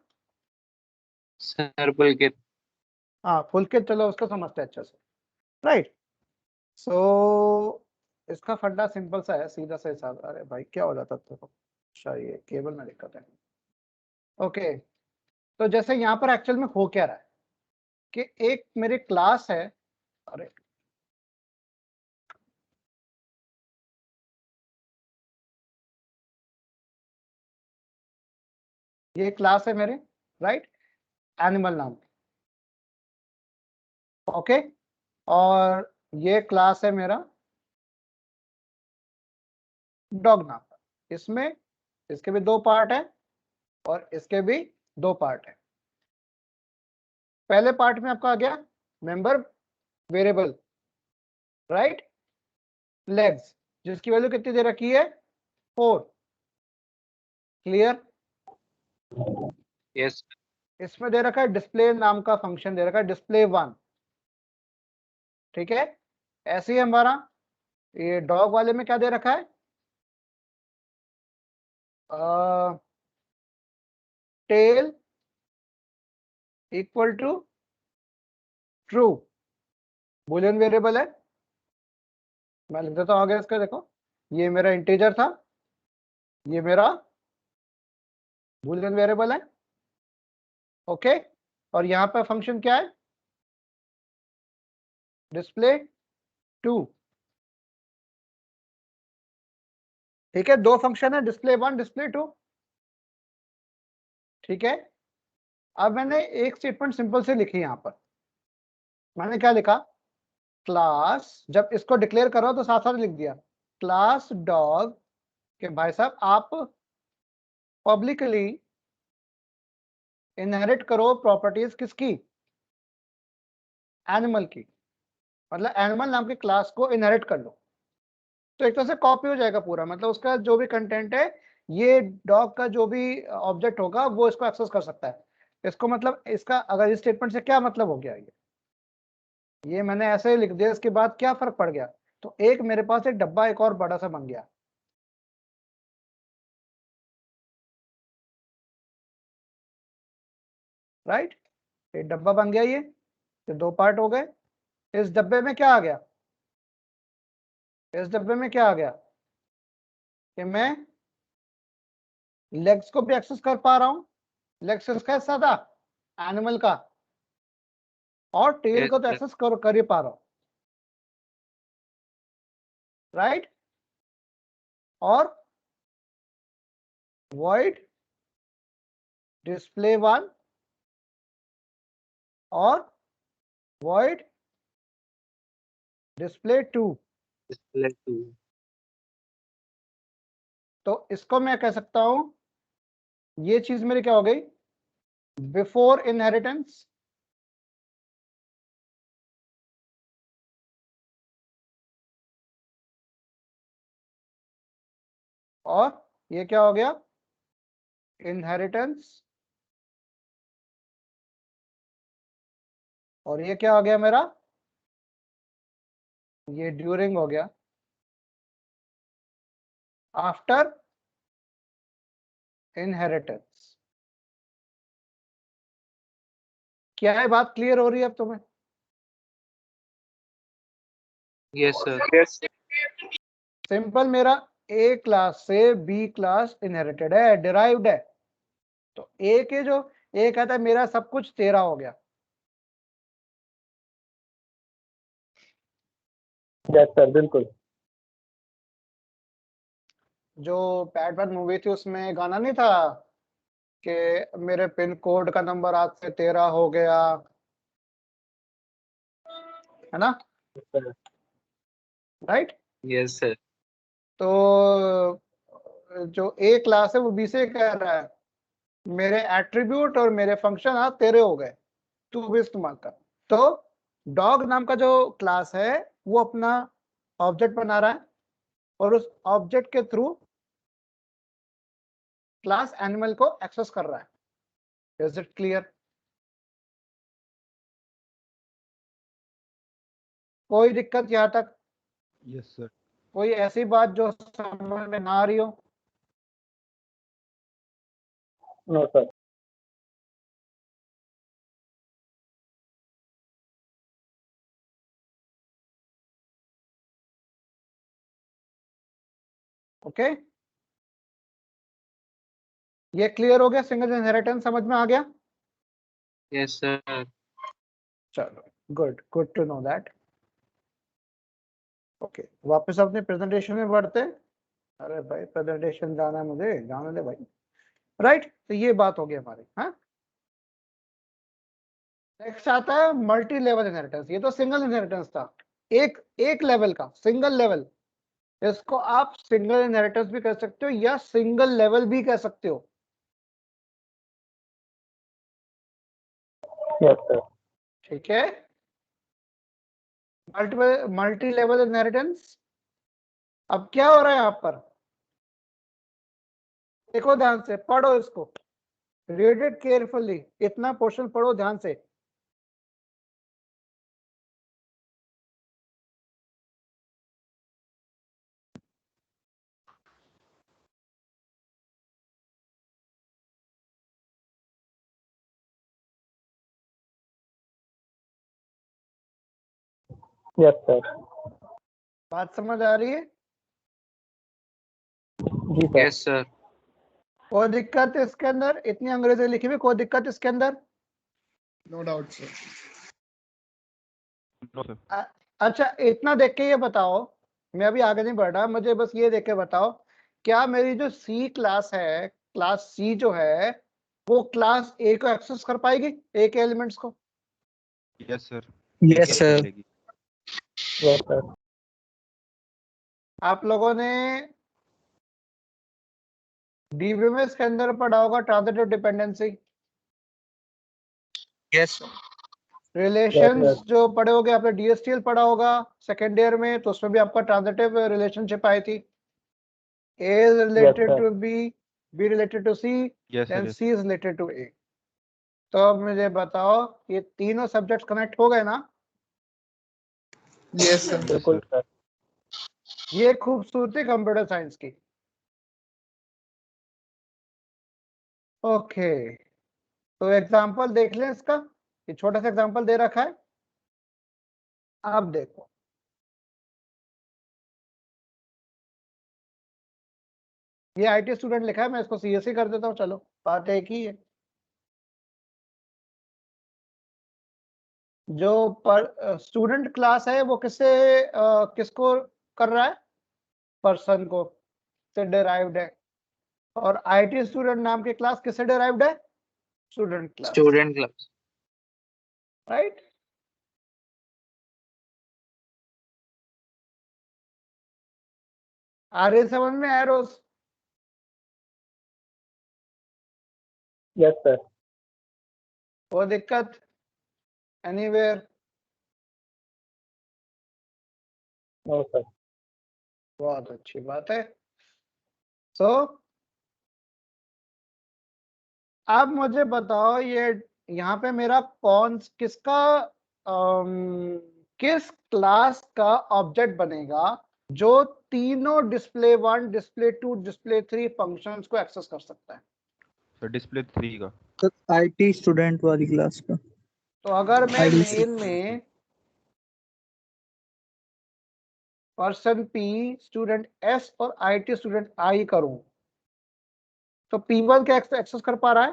सर पुलकित। हाँ पुलकित, चलो उसको समझते हैं अच्छे से, राइट। सो इसका फंडा सिंपल सा है, सीधा सा हिसाब। अरे भाई क्या हो जाता था, अच्छा ये केबल में दिक्कत है। ओके, तो जैसे यहाँ पर एक्चुअल में हो क्या रहा है कि एक मेरी क्लास है, अरे ये क्लास है मेरे, राइट, एनिमल नाम की, ओके। और ये क्लास है मेरा डॉग नाम का, इसमें इसके भी 2 पार्ट है और इसके भी 2 पार्ट है। पहले पार्ट में आपका आ गया मेंबर वेरिएबल, राइट, लेग्स, जिसकी वैल्यू कितनी दे रखी है 4, क्लियर। यस इसमें दे रखा है डिस्प्ले नाम का फंक्शन दे रखा है display1, ठीक है। ऐसे ही हमारा ये डॉग वाले में क्या दे रखा है, tail equal to true, boolean variable है। मैं लिख देता हूं आगे इसका, देखो ये मेरा इंटीजर था, ये मेरा बूलियन वेरिएबल है, ओके। और यहाँ पे फंक्शन क्या है, display2, ठीक है। 2 फंक्शन है, display1 display2, ठीक है। अब मैंने एक स्टेटमेंट सिंपल से लिखी यहाँ पर, मैंने क्या लिखा, क्लास, जब इसको डिक्लेयर करो तो साथ साथ लिख दिया क्लास डॉग के भाई साहब आप पब्लिकली इनहेरिट करो प्रॉपर्टीज किसकी, एनिमल की, मतलब एनिमल नाम की क्लास को इनहेरिट कर लो। तो एक तरह से कॉपी हो जाएगा पूरा, मतलब उसका जो भी कंटेंट है, ये डॉग का जो भी ऑब्जेक्ट होगा वो इसको एक्सेस कर सकता है। इसको मतलब इसका अगर इस स्टेटमेंट से क्या मतलब हो गया, ये मैंने ऐसे ही लिख दिया, इसके बाद क्या फर्क पड़ गया, तो एक मेरे पास एक डब्बा एक और बड़ा सा बन गया, राइट। ये डब्बा बन गया, ये 2 पार्ट हो गए। इस डब्बे में क्या आ गया, इस डब्बे में क्या आ गया कि मैं लेग्स को भी एक्सेस कर पा रहा हूं, लेग्स किसका हिस्सा था, एनिमल का, और टेल यस को तो एक्सेस कर ही पा रहा हूं, राइट। और void display1 और void display2, display2, तो इसको मैं कह सकता हूं, ये चीज मेरी क्या हो गई, बिफोर इनहेरिटेंस और ये क्या हो गया, इनहेरिटेंस, और ये क्या हो गया मेरा, ये ड्यूरिंग हो गया, आफ्टर इनहेरिटेंस। क्या है बात क्लियर हो रही है अब तुम्हें? यस सर, सिंपल, मेरा ए क्लास से बी क्लास इनहेरिटेड है, डिराइव्ड है, तो ए के जो ए कहता है मेरा सब कुछ तेरा हो गया, यस सर, बिल्कुल। जो पैड पैड मूवी थी उसमें गाना नहीं था कि मेरे पिन कोड का नंबर आज से 13 हो गया, है ना, राइट। यस सर, तो जो ए क्लास है वो बी से कह रहा है मेरे एट्रीब्यूट और मेरे फंक्शन आज तेरे हो गए, तू भी इस्तेमाल कर। तो डॉग नाम का जो क्लास है वो अपना ऑब्जेक्ट बना रहा है और उस ऑब्जेक्ट के थ्रू क्लास एनिमल को एक्सेस कर रहा है। Is it clear? कोई दिक्कत यहाँ तक? Yes sir. कोई ऐसी बात जो समझ में ना आ रही हो? No sir. ओके, ये क्लियर हो गया, सिंगल इनहेरिटेंस समझ में आ गया? यस सर, चलो, good to know that. Okay, वापस अपने प्रेजेंटेशन में बढ़ते हैं। अरे भाई प्रेजेंटेशन जाना है मुझे, जाने दे भाई, राइट। तो ये बात होगी हमारी, हाँ। नेक्स्ट आता है मल्टी लेवल इनहेरिटेंस, ये तो सिंगल इनहेरिटेंस था, एक एक लेवल का, सिंगल लेवल। इसको आप सिंगल इनहेरिटेंस भी कह सकते हो या सिंगल लेवल भी कह सकते हो। Yes sir. ठीक है, मल्टी लेवल इनहेरिटेंस। अब क्या हो रहा है यहाँ पर, देखो ध्यान से, पढ़ो इसको, रीड इट केयरफुली, इतना पोर्शन पढ़ो ध्यान से। Yes sir. बात समझ आ रही है? जी सर। Yes sir. कोई दिक्कत इसके अंदर? इतनी अंग्रेजी लिखी हुई, कोई दिक्कत इसके अंदर? No doubt sir. No sir. अच्छा, इतना देख के ये बताओ, मैं अभी आगे नहीं बढ़ रहा, मुझे बस ये देख के बताओ, क्या मेरी जो सी क्लास है, क्लास सी जो है, वो क्लास ए को एक्सेस कर पाएगी, ए के एलिमेंट्स को? Yes sir. Yes sir. Yes sir. आप लोगों ने डीबीएमएस के अंदर पढ़ा होगा ट्रांजिटिव डिपेंडेंसी, यस रिलेशंस जो पढ़े होगे आपने, डीएसटीएल पढ़ा होगा सेकेंड ईयर में, तो उसमें भी आपका ट्रांजिटिव रिलेशनशिप आई थी, A is related sir. to B, B related to C, yes then sir. C is related to A। तो अब मुझे बताओ, ये तीनों सब्जेक्ट कनेक्ट हो गए ना? Yes sir. बिल्कुल सर। ये खूबसूरती कंप्यूटर साइंस की। ओके, तो एग्जांपल देख लें इसका, ये छोटा सा एग्जांपल दे रखा है, आप देखो। ये आईटी स्टूडेंट लिखा है, मैं इसको सीएससी कर देता हूँ, चलो बात एक ही है। जो पर स्टूडेंट क्लास है वो किससे किसको कर रहा है, पर्सन को से डिराइव्ड है, और आईटी स्टूडेंट नाम की क्लास किससे डिराइव्ड है, student class, student class. Right? आ रही समझ में एरोस? Yes sir. वो दिक्कत एनीवेयर? No sir. बहुत अच्छी बात है। सो अब मुझे बताओ, ये यहाँ पे मेरा कौन किसका किस क्लास का ऑब्जेक्ट बनेगा जो तीनों डिस्प्ले 1, डिस्प्ले 2, डिस्प्ले 3 फंक्शंस को एक्सेस कर सकता है? सर डिस्प्ले 3 का। सर आईटी स्टूडेंट वाली क्लास का। तो अगर मैं ID मेन में पर्सन पी, स्टूडेंट एस और आईटी स्टूडेंट आई करूं, तो P1 क्या एक्सेस कर पा रहा है,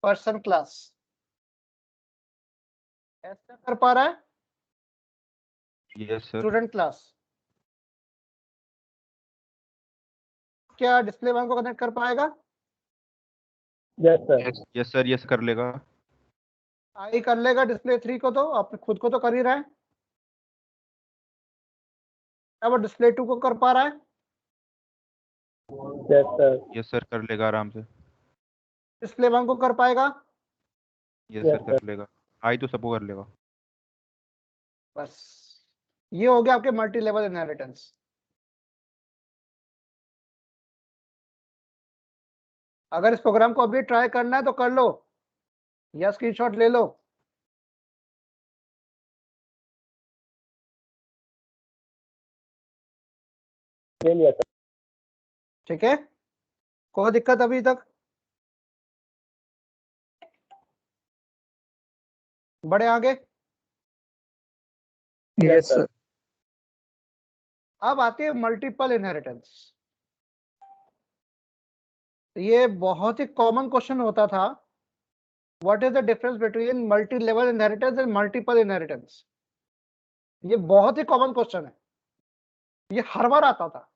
पर्सन क्लास। एस क्या कर पा रहा है, यस सर। Student class. क्या डिस्प्ले 1 को कनेक्ट कर पाएगा? Yes sir. Yes sir. Yes कर लेगा। आई कर लेगा डिस्प्ले 3 को, तो आप खुद को तो कर ही रहा है। अब डिस्प्ले 2 को कर पा रहा है? Yes sir. यस सर कर लेगा आराम से। डिस्प्ले 1 को कर पाएगा? यस Yes, सर कर लेगा। आई तो सबको कर लेगा। बस ये हो गया आपके मल्टी लेवल इनहेरिटेंस। अगर इस प्रोग्राम को अभी ट्राई करना है तो कर लो, या स्क्रीनशॉट ले लो। ले लिया सर। ठीक है, कोई दिक्कत अभी तक? बड़े आगे? Yes sir. अब आती है मल्टीपल इनहेरिटेंस। ये बहुत ही कॉमन क्वेश्चन होता था, what is the difference between multi level inheritance and multiple inheritance. ये बहुत ही कॉमन क्वेश्चन है, ये हर बार आता था,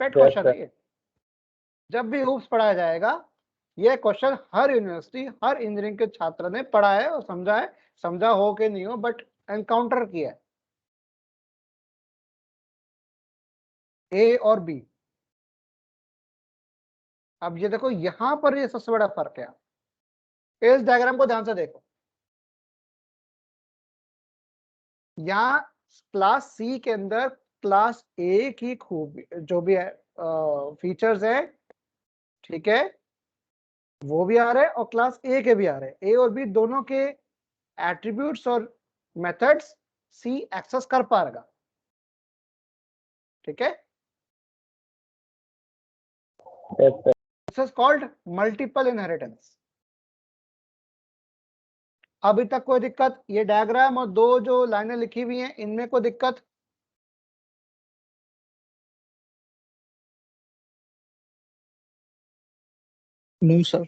पेट Yes, क्वेश्चन sir. है ये। जब भी हूप्स पढ़ाया जाएगा, ये क्वेश्चन हर यूनिवर्सिटी, हर इंजीनियरिंग के छात्र ने पढ़ा है और समझा है, समझा हो कि नहीं हो, बट एनकाउंटर किया है, ए और बी। अब ये देखो यहां पर ये सबसे बड़ा फर्क है। इस डायग्राम को ध्यान से देखो, यहाँ क्लास सी के अंदर क्लास ए की खूबी जो भी है फीचर्स है, ठीक है, वो भी आ रहे हैं और क्लास ए के भी आ रहे हैं। ए और बी दोनों के एट्रीब्यूट्स और मेथड्स सी एक्सेस कर पाएगा, ठीक है। Yes, sir. This is called multiple inheritance. अभी तक कोई दिक्कत? ये डायग्राम और दो जो लाइनें लिखी हुई हैं इनमें कोई दिक्कत? No, sir.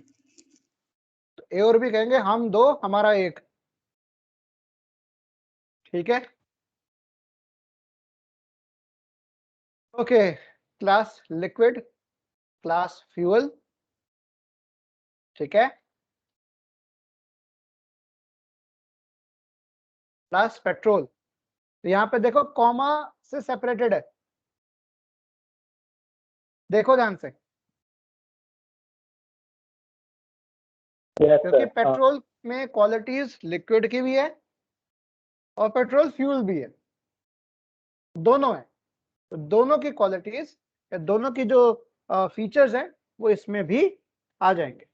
तो ए और बी कहेंगे हम दो हमारा एक, ठीक है। Okay, class liquid, class fuel, ठीक है, क्लास पेट्रोल। तो यहाँ पे देखो कॉमा से सेपरेटेड है, देखो ध्यान से, Yes, क्योंकि sir. पेट्रोल में क्वालिटीज लिक्विड की भी है और पेट्रोल फ्यूल भी है, दोनों है। तो दोनों की क्वालिटीज या दोनों की जो फीचर्स है वो इसमें भी आ जाएंगे।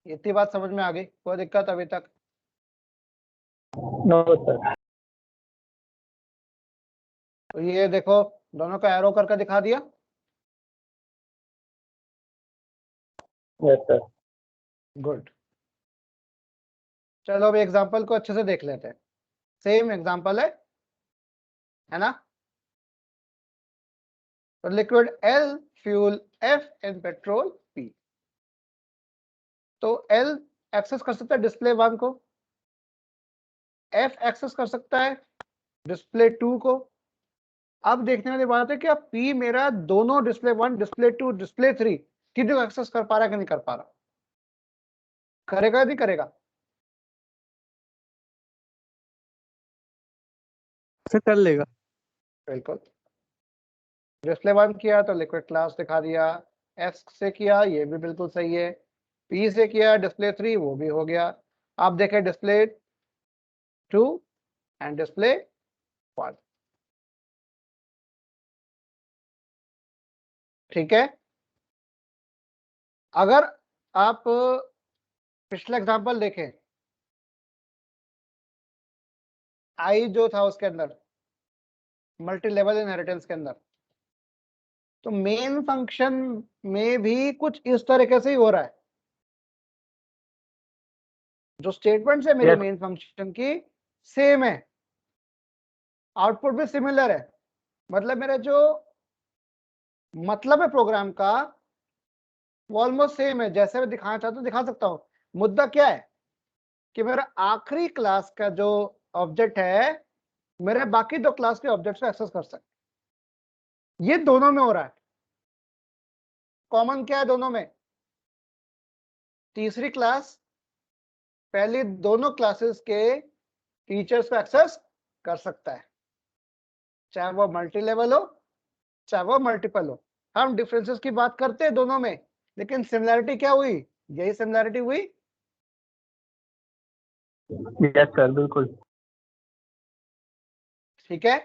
इतनी बात समझ में आ गई? कोई दिक्कत अभी तक? No, sir. तो ये देखो दोनों का एरो करके दिखा दिया। Yes, sir. गुड, चलो अब एग्जांपल को अच्छे से देख लेते हैं। सेम एग्जांपल है ना। तो liquid L, fuel F and petrol P। तो L एक्सेस कर सकता है डिस्प्ले 1 को, F एक्सेस कर सकता है डिस्प्ले 2 को। अब देखने वाली बात है कि अब P मेरा दोनों डिस्प्ले 1, डिस्प्ले 2, डिस्प्ले 3 कितने एक्सेस कर पा रहा है कि नहीं कर पा रहा? करेगा नहीं करेगा? सर कर लेगा। बिल्कुल। डिस्प्ले 1 किया तो लिक्विड क्लास दिखा दिया, F से किया ये भी बिल्कुल सही है, P से किया डिस्प्ले 3 वो भी हो गया। आप देखें डिस्प्ले 2 एंड डिस्प्ले 1, ठीक है। अगर आप पिछला एग्जांपल देखें, आई जो था उसके अंदर मल्टी लेवल इनहेरिटेंस के अंदर, तो मेन फंक्शन में भी कुछ इस तरीके से ही हो रहा है। जो स्टेटमेंट है मेरी Yes. मेन फंक्शन की सेम है, आउटपुट भी सिमिलर है। मतलब मेरा जो मतलब है प्रोग्राम का वो ऑलमोस्ट सेम है। जैसे मैं दिखाना चाहता हूँ दिखा सकता हूँ। मुद्दा क्या है कि मेरा आखिरी क्लास का जो ऑब्जेक्ट है मेरे बाकी दो क्लास के ऑब्जेक्ट्स को एक्सेस कर सकते। ये दोनों में हो रहा है। कॉमन क्या है दोनों में? तीसरी क्लास पहली दोनों क्लासेस के फीचर्स को एक्सेस कर सकता है, चाहे वो मल्टी लेवल हो चाहे वो मल्टीपल हो। हम डिफरेंसेस की बात करते हैं दोनों में, लेकिन सिमिलैरिटी क्या हुई? यही सिमिलैरिटी हुई। Yes, sir. बिल्कुल। ठीक है,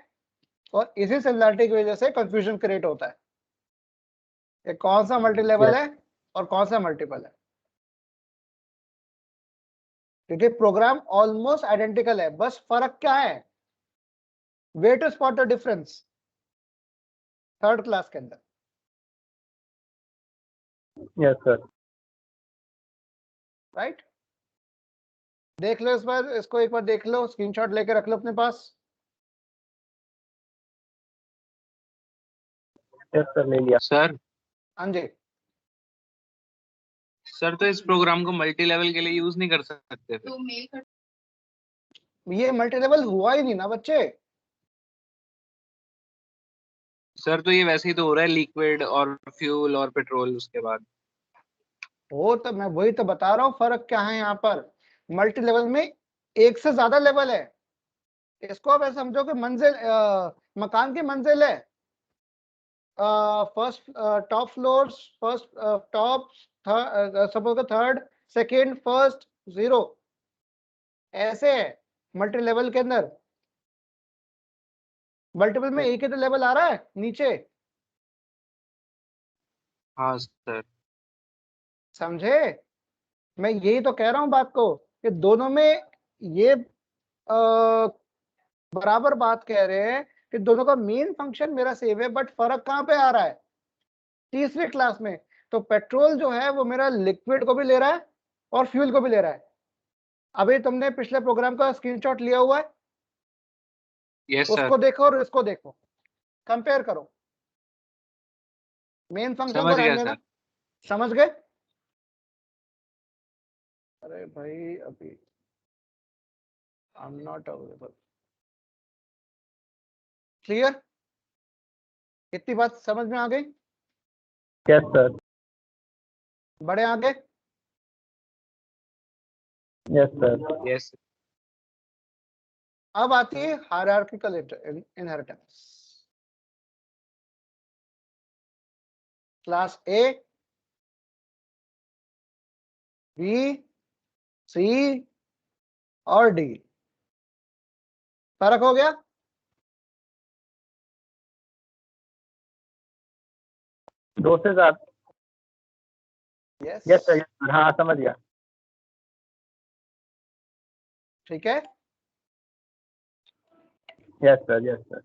और इसी सिमिलैरिटी की वजह से कंफ्यूजन क्रिएट होता है कि कौन सा मल्टी लेवल है और कौन सा मल्टीपल है, क्योंकि प्रोग्राम ऑलमोस्ट आइडेंटिकल है। बस फर्क क्या है? Way to spot the difference third class के अंदर। Yes, sir. राइट, देख लो इस बार, इसको एक बार देख लो, स्क्रीनशॉट लेके रख लो अपने पास। Yes, sir. ले लिया। सर हाँ जी, सर तो इस प्रोग्राम को मल्टी लेवल के लिए यूज नहीं कर सकते फिर? ये मल्टी लेवल हुआ ही नहीं ना बच्चे। सर तो ये वैसे ही तो हो रहा है, लिक्विड और फ्यूल और पेट्रोल उसके बाद। वो तो मैं वही तो बता रहा हूँ, फर्क क्या है यहाँ पर। मल्टी लेवल में एक से ज्यादा लेवल है। इसको आप ऐसे समझो कि मंजिल मकान की मंजिल है। First top floor, first top, suppose का थर्ड, सेकेंड, फर्स्ट, 0, ऐसे है मल्टी लेवल के अंदर। मल्टीपल में एक ही तो लेवल आ रहा है नीचे, हाँ सर। समझे। मैं यही तो कह रहा हूँ बात को, कि दोनों में ये बराबर बात कह रहे हैं कि दोनों का मेन फंक्शन मेरा सेम है, बट फर्क कहाँ पे आ रहा है, तीसरी क्लास में। तो पेट्रोल जो है वो मेरा लिक्विड को भी ले रहा है और फ्यूल को भी ले रहा है। अभी तुमने पिछले प्रोग्राम का स्क्रीनशॉट लिया हुआ है, यस सर। उसको देखो और इसको देखो, कंपेयर करो, मेन फंक्शन को समझ गया रहने देना। सर। समझ गए। अरे भाई अभी I am not available. Clear, इतनी बात समझ में आ गई। Yes sir. बड़े आगे। Yes sir. यस। अब आती है hierarchical inheritance. Class A, B, C और डी। फर्क हो गया। दो से ज्यादा। यस यस सर, हाँ समझ गया। ठीक है। Yes sir, yes sir.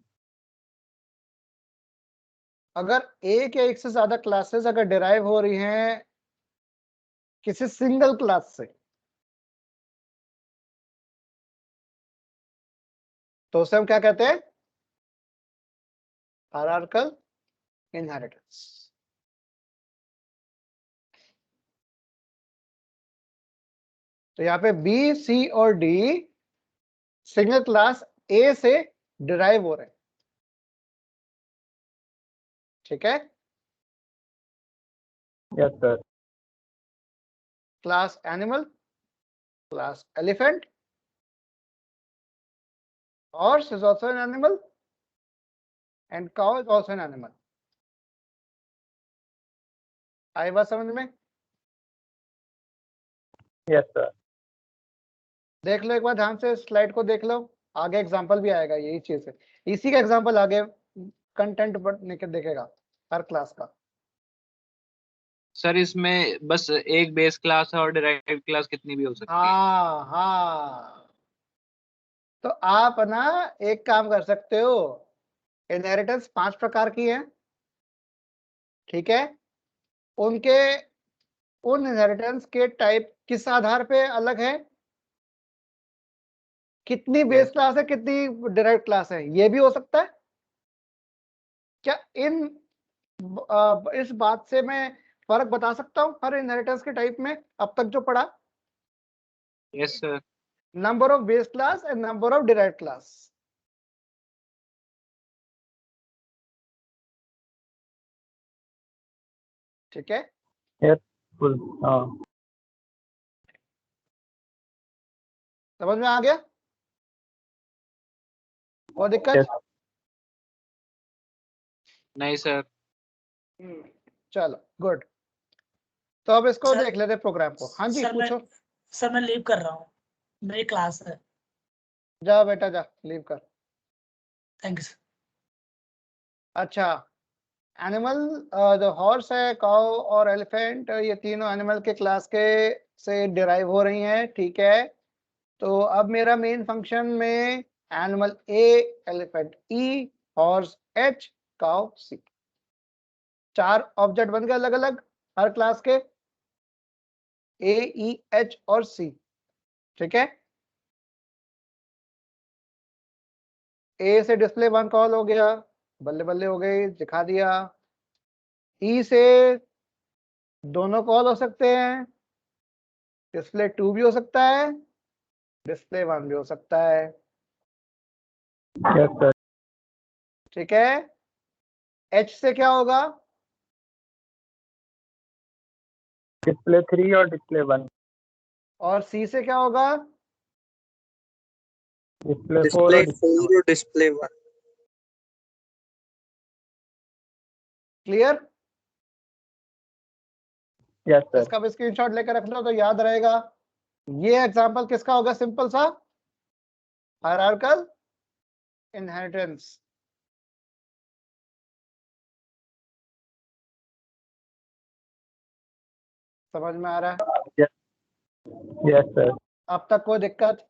अगर एक या एक से ज्यादा क्लासेस अगर डिराइव हो रही हैं किसी सिंगल क्लास से, तो उसे हम क्या कहते हैं, हायरार्किकल इनहेरिटेंस। तो यहाँ पे बी, सी और डी सिंगल क्लास ए से डिराइव हो रहे हैं, ठीक है। Yes sir. Class animal, class elephant, horse is also an animal and cow is also an animal। आई बात समझ में। Yes sir. देख लो एक बार ध्यान से, स्लाइड को देख लो, आगे एग्जांपल भी आएगा, यही चीज है, इसी का एग्जांपल आगे कंटेंट पर देखेगा हर क्लास का। सर इसमें बस एक बेस क्लास है और डिराइव्ड क्लास कितनी भी हो सकती है। हाँ हाँ, तो आप ना एक काम कर सकते हो, इनहेरिटेंस 5 प्रकार की है, ठीक है। उनके उन इनहेरिटेंस के टाइप किस आधार पे अलग है, कितनी बेस Yes. क्लास है, कितनी डिराइव्ड क्लास है, ये भी हो सकता है। क्या इस बात से मैं फर्क बता सकता हूं हर इनहेरिटेंस के टाइप में अब तक जो पढ़ा, yes sir. Number of base class and number of derived class, ठीक है। Yes full. हाँ। समझ में आ गया, और दिक्कत। यस। नहीं सर। चलो गुड। तो अब इसको सर- देख लेते प्रोग्राम को। हाँ जी पूछो। सर मैं लीव कर रहा हूँ, मेरी क्लास है। जा बेटा जा, लीव कर। Thank you sir. अच्छा, एनिमल, जो हॉर्स है, काउ और एलिफेंट, ये तीनों एनिमल के क्लास के से डिराइव हो रही हैं, ठीक है। तो अब मेरा मेन फंक्शन में animal A, elephant E, horse H, cow C, 4 object बन गए अलग अलग हर क्लास के, ए, ई, एच और सी, ठीक है। ए से डिस्प्ले 1 कॉल हो गया, बल्ले बल्ले हो गई, दिखा दिया। ई से दोनों कॉल हो सकते हैं, डिस्प्ले 2 भी हो सकता है, डिस्प्ले 1 भी हो सकता है, यस सर। ठीक है। H से क्या होगा? डिस्प्ले 3 और डिस्प्ले 1, और C से क्या होगा? डिस्प्ले 4 और display display 1। Clear? Yes sir. इसका भी स्क्रीनशॉट लेकर रख लो तो याद रहेगा। ये एग्जांपल किसका होगा? सिंपल सा हायरार्किकल इनहेरिटेंस। समझ में आ रहा है? Yes sir. अब तक कोई दिक्कत?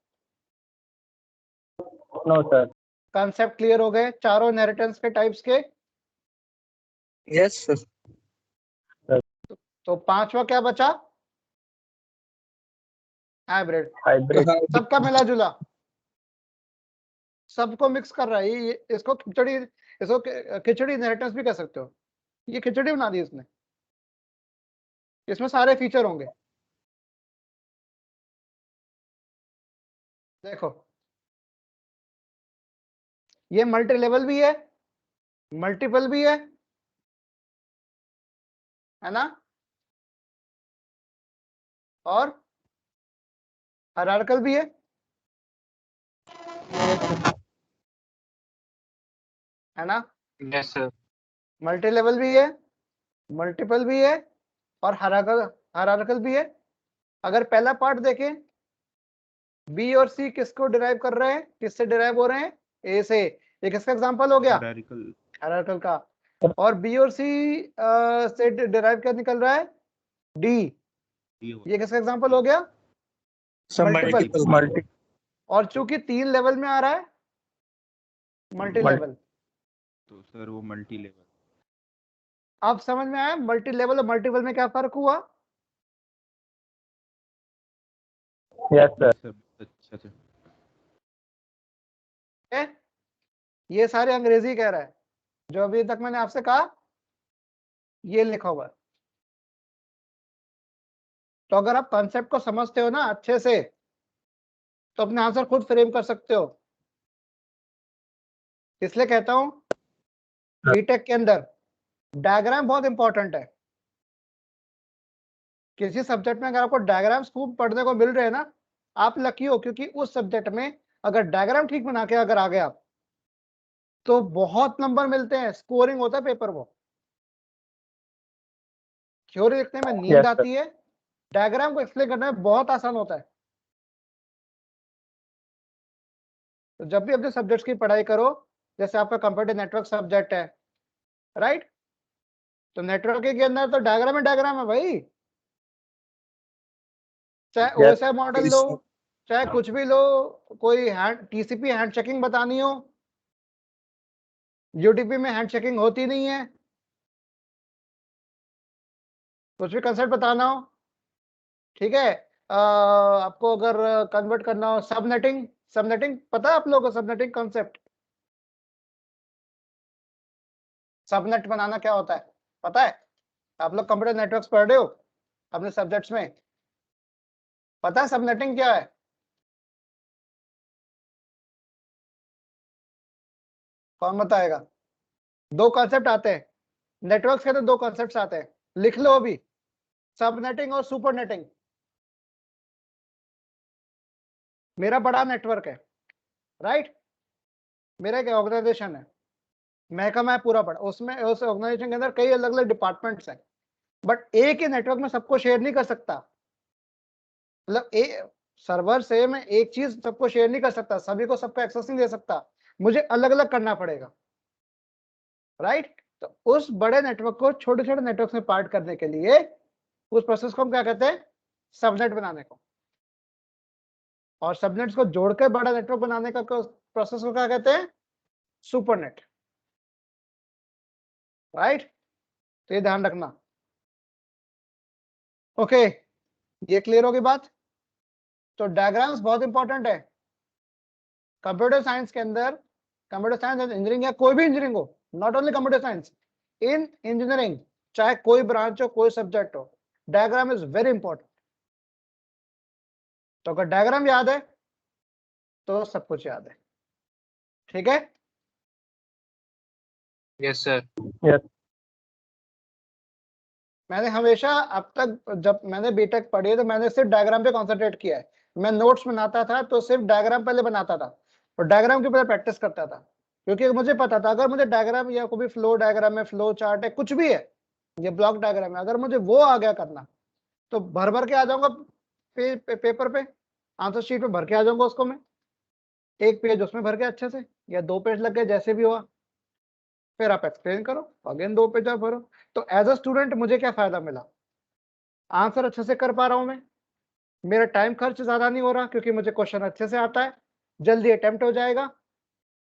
No sir. कॉन्सेप्ट क्लियर हो गए चारों इनहेरिटेंस के टाइप्स के? Yes sir. तो पांचवा क्या बचा? हाइब्रिड। हाइब्रिड। सबका मिला जुला, सबको मिक्स कर रहा है ये। इसको खिचड़ी इनहेरिटेंस भी कह सकते हो। ये खिचड़ी बना दी इसने, इसमें सारे फीचर होंगे। देखो ये मल्टी लेवल भी है, मल्टीपल भी है ना, और हायरार्किकल भी है ना। Yes sir. मल्टी लेवल भी है, मल्टीपल भी है, और हायरार्किकल भी है। अगर पहला पार्ट देखें, बी और सी किसको डिराइव कर रहे हैं, किससे डिराइव हो रहे हैं? ए से। ये किसका एग्जांपल हो गया? हायरार्किकल का। और बी और सी से डिराइव क्या निकल रहा है? डी। ये किसका एग्जांपल हो गया? मल्टीपल। मल्टी। और चूंकि 3 लेवल में आ रहा है, मल्टी लेवल। तो सर वो मल्टी लेवल। अब समझ में आया मल्टी लेवल और मल्टीपल में क्या फर्क हुआ? Yes sir. अच्छा सर। ये सारे अंग्रेजी कह रहा है, जो अभी तक मैंने आपसे कहा ये लिखा हुआ है। तो अगर आप कॉन्सेप्ट को समझते हो ना अच्छे से, तो अपने आंसर खुद फ्रेम कर सकते हो। इसलिए कहता हूं बीटेक के अंदर डायग्राम बहुत इंपॉर्टेंट है। किसी सब्जेक्ट में अगर आपको डायग्राम्स खूब पढ़ने को मिल रहे हैं ना, आप लकी हो, क्योंकि उस सब्जेक्ट में अगर डायग्राम ठीक बना के अगर आ गए आप, तो बहुत नंबर मिलते हैं, स्कोरिंग होता है पेपर। वो थ्योरी लिखने में नींद Yes, आती है, डायग्राम को एक्सप्लेन करने में बहुत आसान होता है। तो जब भी अपने सब्जेक्ट्स की पढ़ाई करो, जैसे आपका कंप्यूटर नेटवर्क सब्जेक्ट है, राइट, तो नेटवर्क के अंदर तो डायग्राम है भाई। चाहे Yes. ओएसआई मॉडल लो, चाहे कुछ भी लो, कोई टीसीपी हैंड चेकिंग बतानी हो, यूटीपी में हैंड चेकिंग होती नहीं है, कुछ भी कंसेप्ट बताना हो, ठीक है। आपको अगर कन्वर्ट करना हो, सबनेटिंग, सबनेटिंग पता है आप लोगों को? सबनेटिंग कॉन्सेप्ट, सबनेट बनाना क्या होता है पता है? आप लोग कंप्यूटर नेटवर्क्स पढ़ रहे हो अपने सब्जेक्ट्स में, पता है सबनेटिंग क्या है? कौन बताएगा? दो कॉन्सेप्ट आते हैं नेटवर्क्स के, तो दो कॉन्सेप्ट्स आते हैं, लिख लो अभी, सबनेटिंग और सुपरनेटिंग। मेरा बड़ा नेटवर्क है, राइट, मेरा एक ऑर्गेनाइजेशन है, महकमा है पूरा बड़ा, उसमें उस ऑर्गेनाइजेशन के अंदर कई अलग अलग डिपार्टमेंट्स हैं, बट एक ही नेटवर्क में सबको शेयर नहीं कर सकता। मतलब सर्वर से मैं एक चीज सबको शेयर नहीं कर सकता, सभी को सबको एक्सेस नहीं दे सकता, मुझे अलग अलग करना पड़ेगा, राइट। तो उस बड़े नेटवर्क को छोटे छोटे नेटवर्क में पार्ट करने के लिए, उस प्रोसेस को हम क्या कहते हैं? सबनेट बनाने को। और सबनेट्स को जोड़कर बड़ा नेटवर्क बनाने का प्रोसेस को क्या कहते हैं? Supernet, right. तो ये ध्यान रखना। ओके, ये क्लियर होगी बात? तो डायग्राम्स बहुत इंपॉर्टेंट है कंप्यूटर साइंस के अंदर। कंप्यूटर साइंस एंड इंजीनियरिंग या कोई भी इंजीनियरिंग हो, not only computer science, in engineering चाहे कोई ब्रांच हो, कोई सब्जेक्ट हो, डायग्राम इज वेरी इंपॉर्टेंट। तो अगर डायग्राम याद है तो सब कुछ याद है, ठीक है। Yes sir. मैंने हमेशा अब तक जब मैंने बीटेक पढ़ी है तो मैंने सिर्फ डायग्राम पे कॉन्सेंट्रेट किया है। मैं नोट्स बनाता था तो सिर्फ डायग्राम पहले बनाता था और डायग्राम के पहले प्रैक्टिस करता था, क्योंकि मुझे पता था अगर मुझे डायग्राम या कोई भी फ्लो डायग्राम है, फ्लो चार्ट है, कुछ भी है, ये ब्लॉक डायग्राम है, अगर मुझे वो आ गया करना तो भर भर के आ जाऊंगा पेपर पे, आंसर शीट पे भर के आ जाऊंगा उसको मैं, एक पेज उसमें भर के अच्छे से, या 2 पेज लग गए जैसे भी हुआ, फिर आप एक्सप्लेन करो, अगेन 2 पेज आप भरो। तो एज अ स्टूडेंट मुझे क्या फायदा मिला? आंसर अच्छे से कर पा रहा हूं मैं, मेरा टाइम खर्च ज्यादा नहीं हो रहा क्योंकि मुझे क्वेश्चन अच्छे से आता है, जल्दी अटेम्प्ट हो जाएगा,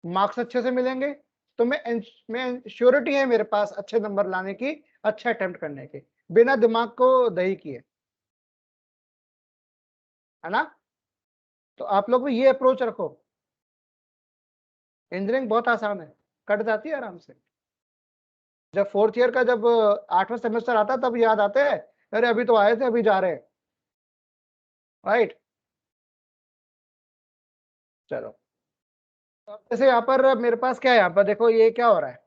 मार्क्स अच्छे से मिलेंगे, तो मैं श्योरिटी है मेरे पास अच्छे नंबर लाने की, अच्छे अटेम्प्ट करने की, बिना दिमाग को दही किए, है ना? तो आप लोग भी ये अप्रोच रखो। इंजीनियरिंग बहुत आसान है, कट जाती है आराम से। जब 4th ईयर का जब 8वां सेमेस्टर आता तब याद आते हैं, अरे अभी तो आए थे अभी जा रहे हैं, राइट? चलो, अब जैसे यहाँ पर मेरे पास क्या है, यहाँ पर देखो ये क्या हो रहा है,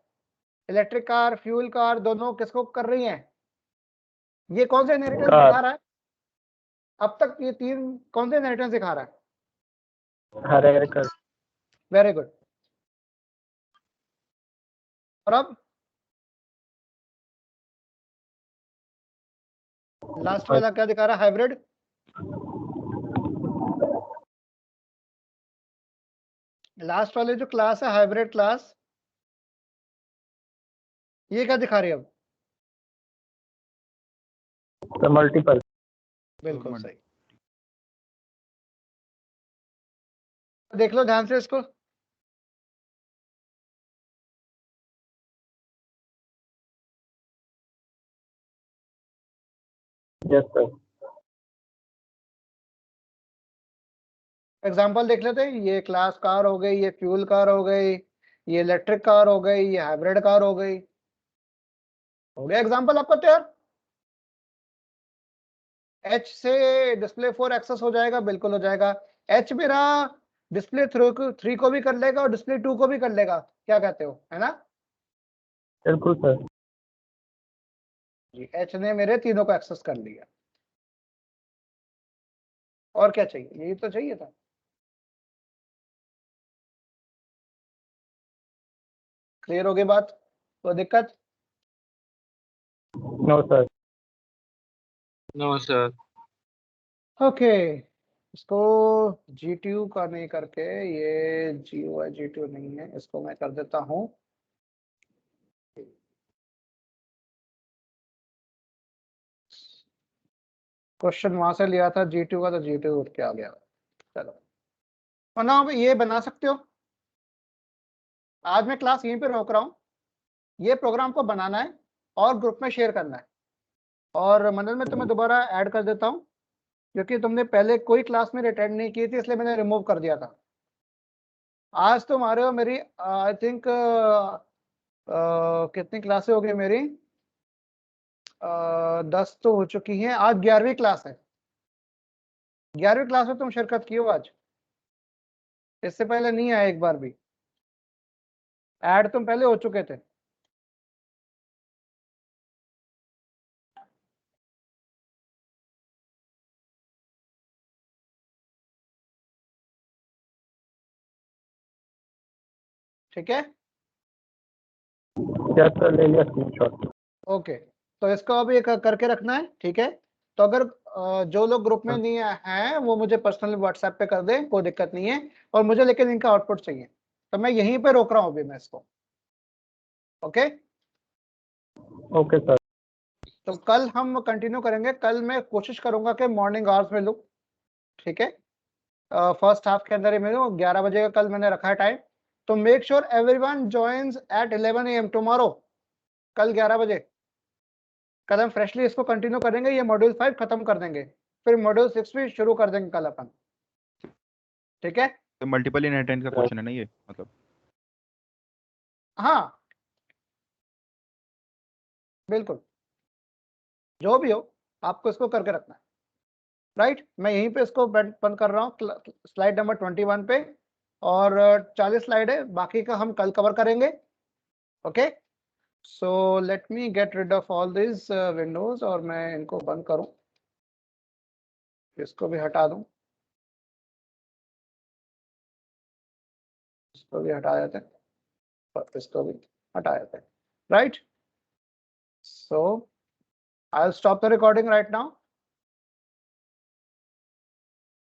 इलेक्ट्रिक कार, फ्यूल कार दोनों किसको कर रही हैं? ये कौन सा इनहेरिटेंस कार। दिखा रहा है? अब तक ये 3 कौन सा इनहेरिटेंस दिखा रहा है? हायरार्किकल। Very good. और अब लास्ट वाला क्या दिखा रहा है? हाइब्रिड। लास्ट वाले जो क्लास है हाइब्रिड क्लास, ये क्या दिखा रही है अब? मल्टीपल। बिल्कुल सही। देख लो ध्यान से इसको। Yes sir. एग्जाम्पल देख लेते हैं, ये क्लास कार हो गई, ये फ्यूल कार हो गई, ये इलेक्ट्रिक कार हो गई, ये हाइब्रिड कार हो गई। हो गया एग्जाम्पल आपका तैयार? H से डिस्प्ले 4 एक्सेस हो जाएगा, बिल्कुल हो जाएगा। H मेरा डिस्प्ले 3 को भी कर लेगा और डिस्प्ले 2 को भी कर लेगा, क्या कहते हो, है ना? बिल्कुल सर। जी, H ने मेरे तीनों को एक्सेस कर लिया। और क्या चाहिए? यही तो चाहिए था। क्लियर हो गई बात? तो दिक्कत? No sir. No sir. Okay, इसको GTU का नहीं करके ये GUI GTU नहीं है, इसको मैं कर देता हूं क्वेश्चन वहां से लिया था GTU का, तो GTU उठ के आ गया। चलो, और ना ये बना सकते हो। आज मैं क्लास यहीं पे रोक रहा हूँ, ये प्रोग्राम को बनाना है और ग्रुप में शेयर करना है। और मनन में तुम्हें दोबारा ऐड कर देता हूँ क्योंकि तुमने पहले कोई क्लास में अटेंड नहीं की थी, इसलिए मैंने रिमूव कर दिया था। आज तुम आ रहे हो मेरी आई थिंक कितनी क्लासें हो गई मेरी? 10 तो हो चुकी हैं, आज 11वीं क्लास है। 11वीं क्लास में तुम शिरकत की हो आज, इससे पहले नहीं आया एक बार भी। ऐड तुम पहले हो चुके थे। ठीक है, यस सर, ले लिया स्क्रीनशॉट। ओके। तो इसको अभी करके रखना है, ठीक है? तो अगर जो लोग ग्रुप में नहीं हैं वो मुझे पर्सनली व्हाट्सएप पे कर दें, कोई दिक्कत नहीं है। और मुझे लेकिन इनका आउटपुट चाहिए, तो मैं यहीं पे रोक रहा हूँ अभी मैं इसको। Okay okay sir. तो कल हम कंटिन्यू करेंगे। कल मैं कोशिश करूंगा कि मॉर्निंग आवर्स में लूँ, ठीक है? फर्स्ट हाफ के अंदर ही मैं लूँ। 11 बजे का कल मैंने रखा है टाइम, तो make sure everyone joins at 11 AM tomorrow, कल 11 बजे। कल हम फ्रेशली इसको कंटिन्यू करेंगे, ये मॉड्यूल 5 खत्म कर देंगे, फिर मॉड्यूल 6 भी शुरू कर देंगे कल अपन, ठीक है? तो मल्टीपल इनहेरिटेंस का क्वेश्चन है ना ये, मतलब? हाँ बिल्कुल, जो भी हो आपको इसको करके रखना है, राइट? मैं यहीं पे इसको बंद कर रहा हूँ, स्लाइड नंबर 21 पे, और 40 स्लाइड है, बाकी का हम कल कवर करेंगे। Okay, So let me get rid of all these windows और मैं इनको बंद करूं, इसको भी हटा दूं, इसको भी हटा देते हैं और इसको भी हटा देते हैं, right? So I'll stop the recording right now.